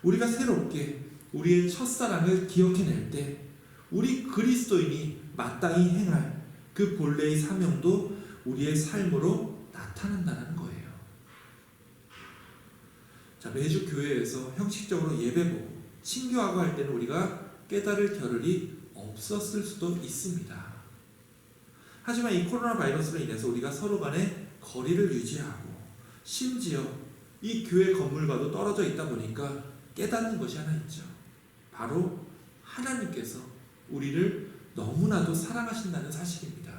Speaker 1: 우리가 새롭게 우리의 첫사랑을 기억해낼 때 우리 그리스도인이 마땅히 행할 그 본래의 사명도 우리의 삶으로 나타난다는 거예요. 자, 매주 교회에서 형식적으로 예배보고 친교하고 할 때는 우리가 깨달을 겨를이 없었을 수도 있습니다. 하지만 이 코로나 바이러스로 인해서 우리가 서로 간에 거리를 유지하고 심지어 이 교회 건물과도 떨어져 있다 보니까 깨닫는 것이 하나 있죠. 바로 하나님께서 우리를 너무나도 사랑하신다는 사실입니다.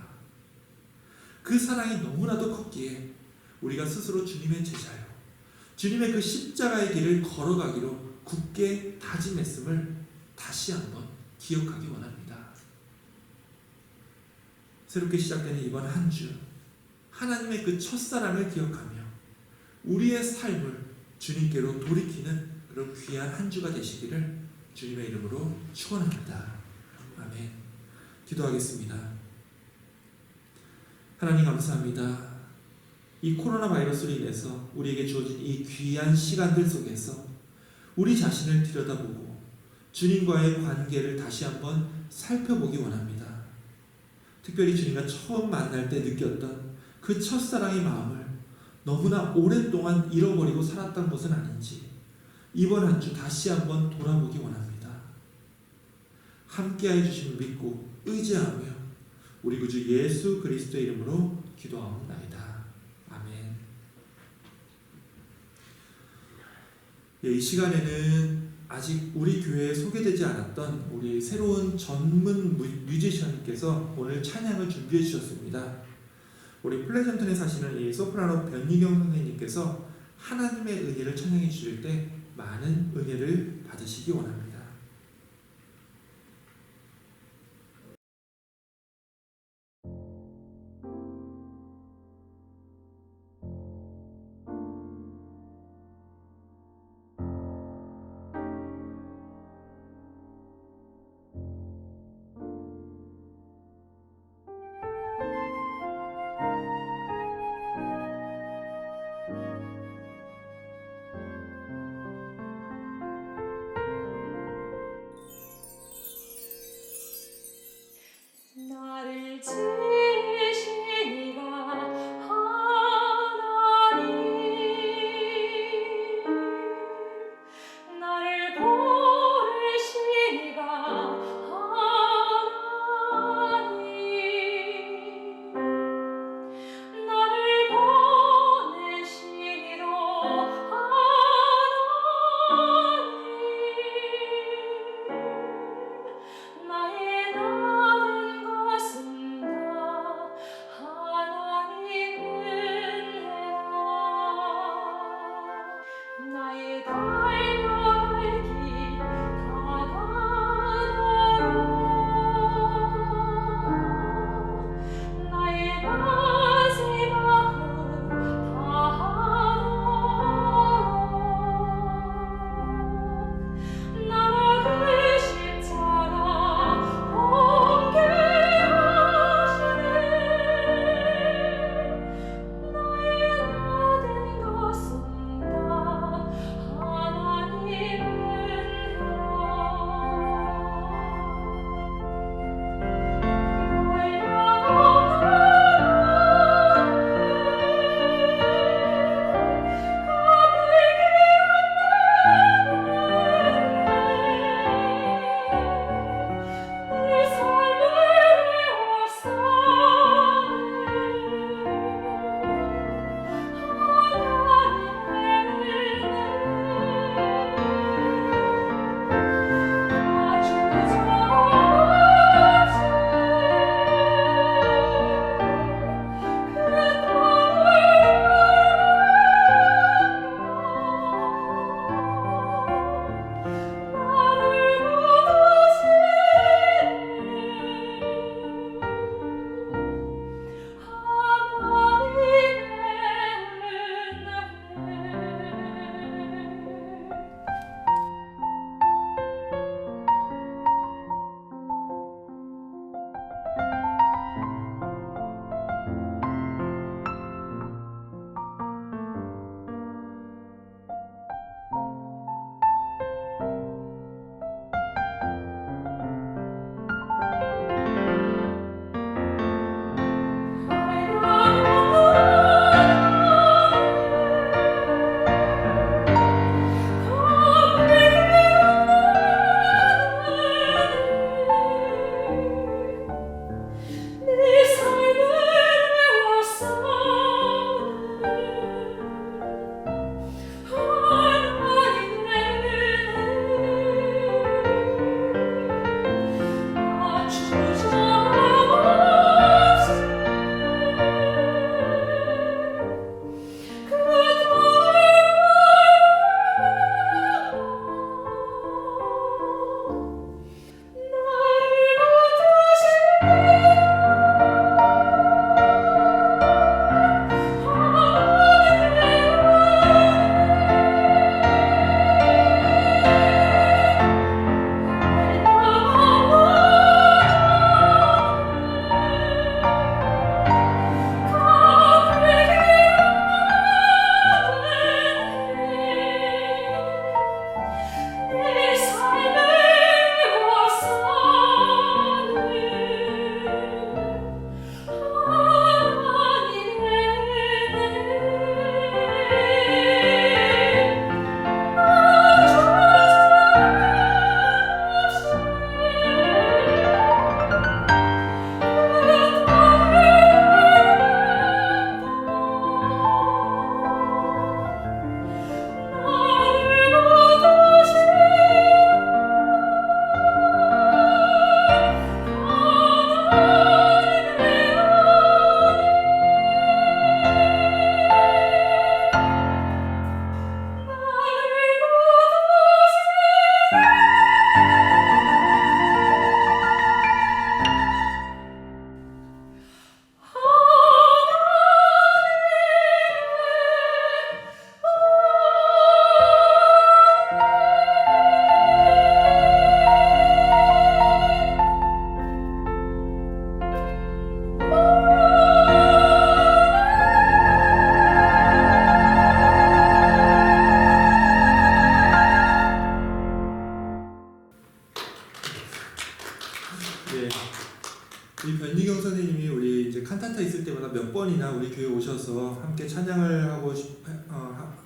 Speaker 1: 그 사랑이 너무나도 컸기에 우리가 스스로 주님의 제자요, 주님의 그 십자가의 길을 걸어가기로 굳게 다짐했음을 다시 한번 기억하기 원합니다. 새롭게 시작되는 이번 한 주, 하나님의 그 첫사랑을 기억하며 우리의 삶을 주님께로 돌이키는 그런 귀한 한 주가 되시기를 주님의 이름으로 축원합니다. 아멘. 기도하겠습니다. 하나님 감사합니다. 이 코로나 바이러스로 인해서 우리에게 주어진 이 귀한 시간들 속에서 우리 자신을 들여다보고 주님과의 관계를 다시 한번 살펴보기 원합니다. 특별히 주님과 처음 만날 때 느꼈던 그 첫사랑의 마음을 너무나 오랫동안 잃어버리고 살았던 것은 아닌지 이번 한 주 다시 한번 돌아보기 원합니다. 함께하여 주심을 믿고 의지하며 우리 구주 예수 그리스도의 이름으로 기도하옵나이다. 아멘. 이 시간에는 아직 우리 교회에 소개되지 않았던 우리 새로운 전문 뮤지션님께서 오늘 찬양을 준비해 주셨습니다. 우리 플레전턴에 사시는 이 소프라노 변희경 선생님께서 하나님의 은혜를 찬양해 주실 때 많은 은혜를 받으시기 원합니다. 네. 이 변희경 선생님이 우리 이제 칸타타 있을 때마다 몇 번이나 우리 교회 오셔서 함께 찬양을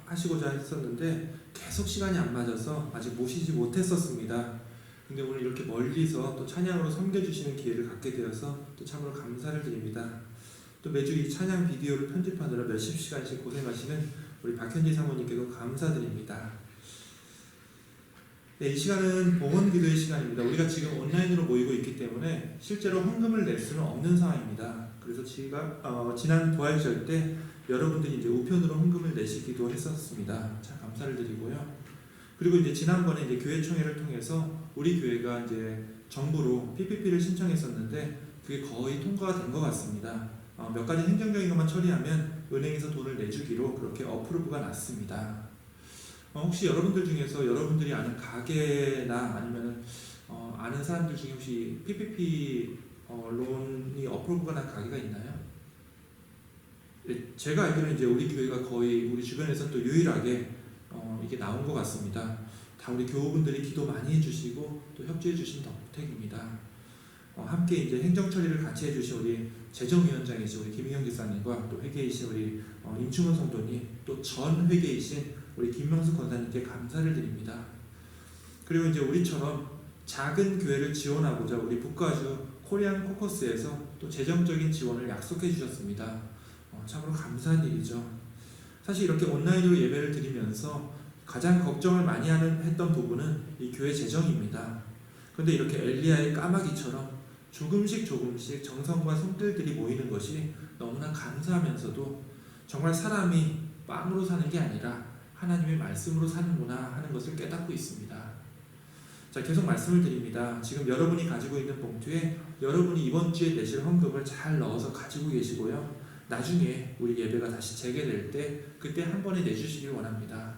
Speaker 1: 하시고자 했었는데 계속 시간이 안 맞아서 아직 모시지 못했었습니다. 근데 오늘 이렇게 멀리서 또 찬양으로 섬겨주시는 기회를 갖게 되어서 또 참으로 감사를 드립니다. 또 매주 이 찬양 비디오를 편집하느라 몇십 시간씩 고생하시는 우리 박현지 사모님께도 감사드립니다. 네, 이 시간은 봉헌 기도의 시간입니다. 우리가 지금 온라인으로 모이고 있기 때문에 실제로 헌금을 낼 수는 없는 상황입니다. 그래서 제가 지난 부활절 때 여러분들이 이제 우편으로 헌금을 내시기도 했었습니다. 참 감사를 드리고요. 그리고 이제 지난번에 이제 교회총회를 통해서 우리 교회가 이제 정부로 PPP를 신청했었는데 그게 거의 통과가 된 것 같습니다. 몇 가지 행정적인 것만 처리하면 은행에서 돈을 내주기로 그렇게 어프로브가 났습니다. 혹시 여러분들 중에서 여러분들이 아는 가게나 아니면 아는 사람들 중에 혹시 PPP 론이 어프로브가 난 가게가 있나요? 네, 제가 알기로는 이제 우리 교회가 거의 우리 주변에서 또 유일하게 이게 나온 것 같습니다. 다 우리 교우분들이 기도 많이 해주시고 또 협조해 주신 덕택입니다. 함께 이제 행정 처리를 같이 해주신 우리 재정위원장이신 우리 김희경 기사님과 또 회계이신 우리 임충원 성도님, 또 전 회계이신 우리 김명수 권사님께 감사를 드립니다. 그리고 이제 우리처럼 작은 교회를 지원하고자 우리 북가주 코리안 코커스에서 또 재정적인 지원을 약속해 주셨습니다. 참으로 감사한 일이죠. 사실 이렇게 온라인으로 예배를 드리면서 가장 걱정을 많이 했던 부분은 이 교회 재정입니다. 그런데 이렇게 엘리야의 까마귀처럼 조금씩 정성과 손길들이 모이는 것이 너무나 감사하면서도 정말 사람이 빵으로 사는 게 아니라 하나님의 말씀으로 사는구나 하는 것을 깨닫고 있습니다. 자, 계속 말씀을 드립니다. 지금 여러분이 가지고 있는 봉투에 여러분이 이번 주에 내실 헌금을 잘 넣어서 가지고 계시고요. 나중에 우리 예배가 다시 재개될 때 그때 한 번에 내주시길 원합니다.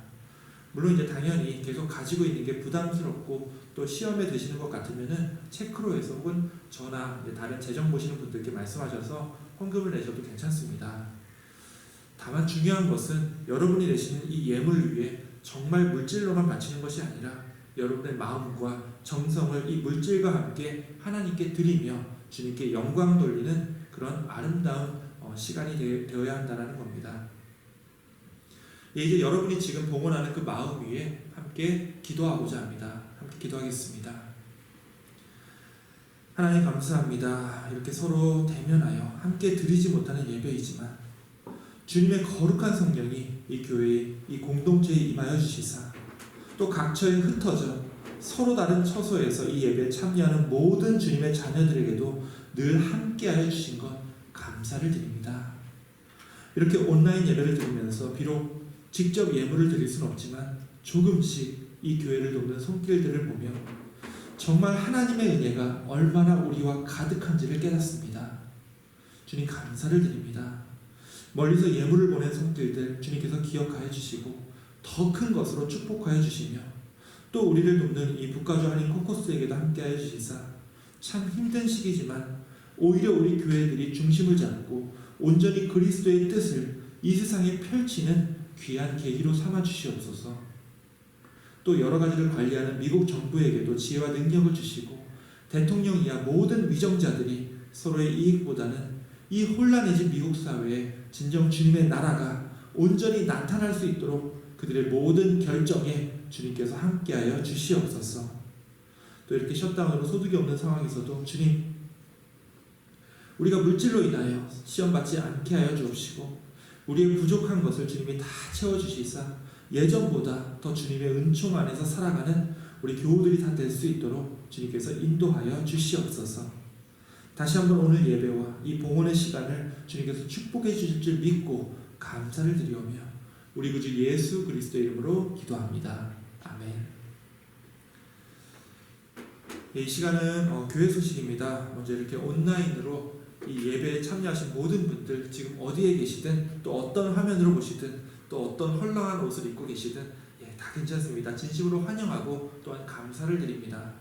Speaker 1: 물론 이제 당연히 계속 가지고 있는 게 부담스럽고 또 시험에 드시는 것 같으면은 체크로 해서 혹은 저나 다른 재정 보시는 분들께 말씀하셔서 헌금을 내셔도 괜찮습니다. 다만 중요한 것은 여러분이 내시는 이 예물을 위해 정말 물질로만 바치는 것이 아니라 여러분의 마음과 정성을 이 물질과 함께 하나님께 드리며 주님께 영광 돌리는 그런 아름다운 시간이 되어야 한다는 겁니다. 이제 여러분이 지금 봉헌하는 그 마음 위에 함께 기도하고자 합니다. 함께 기도하겠습니다. 하나님 감사합니다. 이렇게 서로 대면하여 함께 드리지 못하는 예배이지만 주님의 거룩한 성령이 이 교회에 이 공동체에 임하여 주시사 또 각처에 흩어져 서로 다른 처소에서 이 예배에 참여하는 모든 주님의 자녀들에게도 늘 함께하여 주신 것 감사를 드립니다. 이렇게 온라인 예배를 드리면서 비록 직접 예물을 드릴 수는 없지만 조금씩 이 교회를 돕는 손길들을 보며 정말 하나님의 은혜가 얼마나 우리와 가득한지를 깨닫습니다. 주님 감사를 드립니다. 멀리서 예물을 보낸 손길들 주님께서 기억하여 주시고 더 큰 것으로 축복하여 주시며 또 우리를 돕는 이 북가주 한인 코커스에게도 함께하여 주시사 참 힘든 시기지만 오히려 우리 교회들이 중심을 잡고 온전히 그리스도의 뜻을 이 세상에 펼치는 귀한 계기로 삼아 주시옵소서. 또 여러 가지를 관리하는 미국 정부에게도 지혜와 능력을 주시고 대통령 이하 모든 위정자들이 서로의 이익보다는 이 혼란해진 미국 사회에 진정 주님의 나라가 온전히 나타날 수 있도록 그들의 모든 결정에 주님께서 함께하여 주시옵소서. 또 이렇게 셧다운으로 소득이 없는 상황에서도 주님 우리가 물질로 인하여 시험받지 않게 하여 주옵시고 우리의 부족한 것을 주님이 다 채워주시사 예전보다 더 주님의 은총 안에서 살아가는 우리 교우들이 다 될 수 있도록 주님께서 인도하여 주시옵소서. 다시 한번 오늘 예배와 이 봉헌의 시간을 주님께서 축복해 주실 줄 믿고 감사를 드리오며 우리 구주 예수 그리스도의 이름으로 기도합니다. 아멘. 이 시간은 교회 소식입니다. 먼저 이렇게 온라인으로 이 예배에 참여하신 모든 분들 지금 어디에 계시든 또 어떤 화면으로 보시든 또 어떤 헐렁한 옷을 입고 계시든 다 괜찮습니다. 진심으로 환영하고 또한 감사를 드립니다.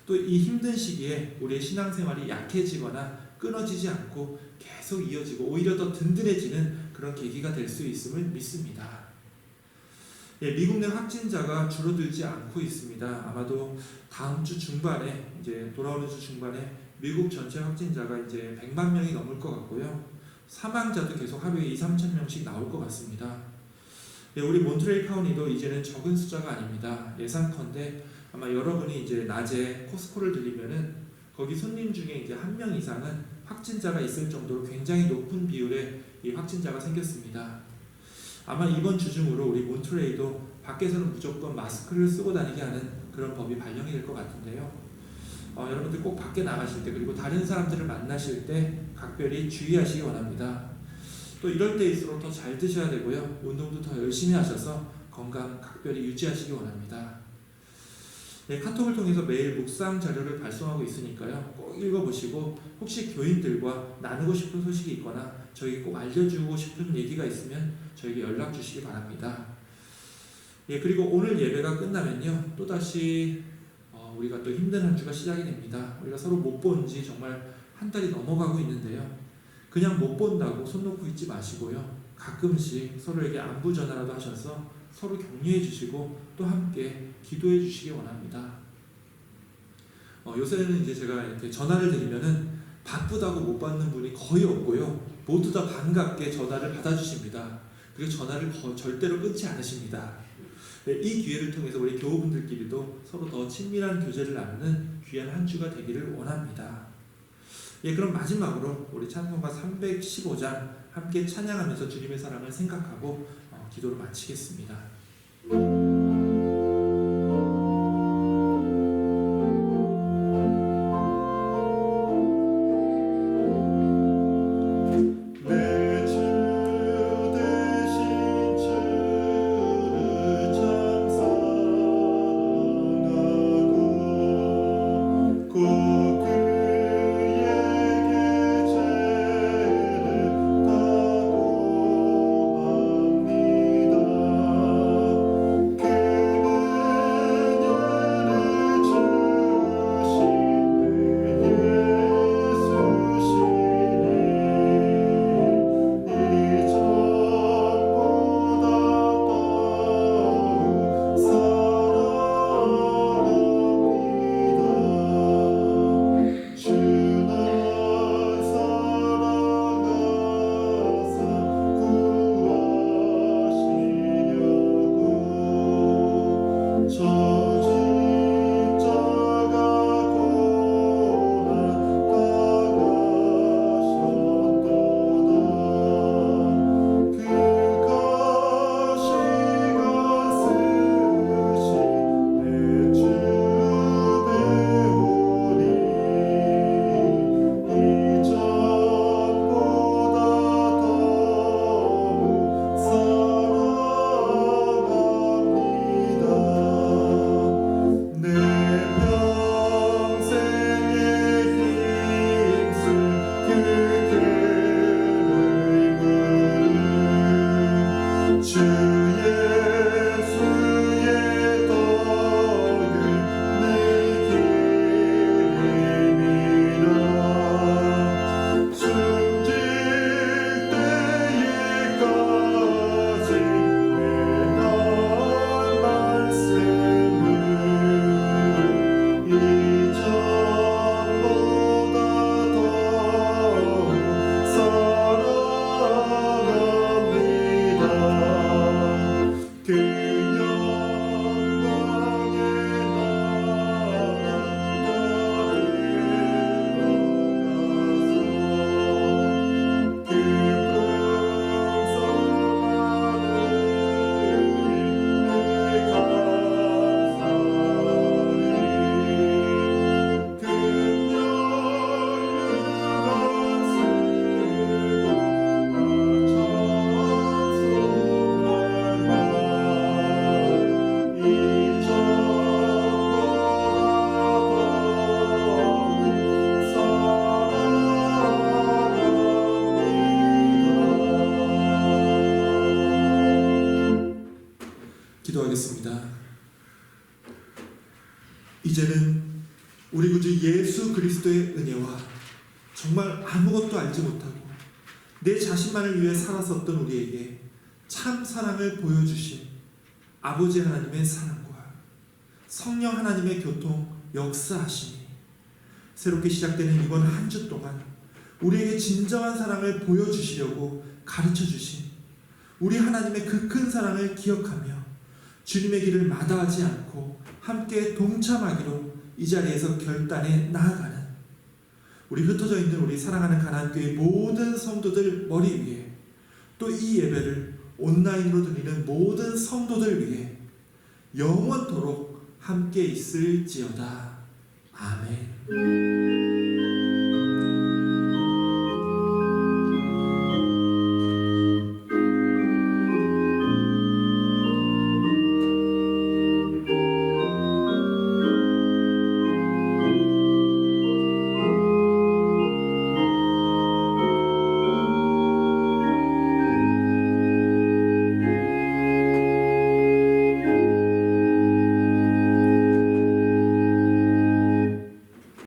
Speaker 1: 또 이 힘든 시기에 우리의 신앙생활이 약해지거나 끊어지지 않고 계속 이어지고 오히려 더 든든해지는 그런 계기가 될 수 있음을 믿습니다. 미국 내 확진자가 줄어들지 않고 있습니다. 아마도 다음 주 중반에 이제 돌아오는 주 중반에 미국 전체 확진자가 이제 100만 명이 넘을 것 같고요. 사망자도 계속 하루에 2-3천 명씩 나올 것 같습니다. 우리 몬트레일 카운티도 이제는 적은 숫자가 아닙니다. 예상컨대 아마 여러분이 이제 낮에 코스코를 들리면은 거기 손님 중에 이제 1명 이상은 확진자가 있을 정도로 굉장히 높은 비율의 이 확진자가 생겼습니다. 아마 이번 주 중으로 우리 몬트레일도 밖에서는 무조건 마스크를 쓰고 다니게 하는 그런 법이 발령이 될 것 같은데요. 여러분들 꼭 밖에 나가실 때 그리고 다른 사람들을 만나실 때 각별히 주의하시기 원합니다. 또 이럴 때일수록 더 잘 드셔야 되고요. 운동도 더 열심히 하셔서 건강 각별히 유지하시기 원합니다. 카톡을 통해서 매일 묵상 자료를 발송하고 있으니까요. 꼭 읽어보시고 혹시 교인들과 나누고 싶은 소식이 있거나 저에게 꼭 알려주고 싶은 얘기가 있으면 저에게 연락 주시기 바랍니다. 그리고 오늘 예배가 끝나면요. 또다시 우리가 또 힘든 한 주가 시작이 됩니다. 우리가 서로 못 본 지 정말 한 달이 넘어가고 있는데요. 그냥 못 본다고 손 놓고 있지 마시고요. 가끔씩 서로에게 안부 전화라도 하셔서 서로 격려해 주시고 또 함께 기도해 주시기 원합니다. 요새는 이제 제가 이렇게 전화를 드리면은 바쁘다고 못 받는 분이 거의 없고요. 모두 다 반갑게 전화를 받아주십니다. 그리고 전화를 절대로 끊지 않으십니다. 이 기회를 통해서 우리 교우분들끼리도 서로 더 친밀한 교제를 나누는 귀한 한 주가 되기를 원합니다. 그럼 마지막으로 우리 찬송가 315장 함께 찬양하면서 주님의 사랑을 생각하고 기도를 마치겠습니다. 기도하겠습니다. 이제는 우리 구주 예수 그리스도의 은혜와 정말 아무것도 알지 못하고 내 자신만을 위해 살았었던 우리에게 참 사랑을 보여주신 아버지 하나님의 사랑과 성령 하나님의 교통 역사하심이 새롭게 시작되는 이번 한 주 동안 우리에게 진정한 사랑을 보여주시려고 가르쳐 주신 우리 하나님의 그 큰 사랑을 기억하며 주님의 길을 마다하지 않고 함께 동참하기로 이 자리에서 결단해 나아가는 우리 흩어져 있는 우리 사랑하는 가나안교회 모든 성도들 머리 위에 또 이 예배를 온라인으로 드리는 모든 성도들 위해 영원토록 함께 있을지어다. 아멘.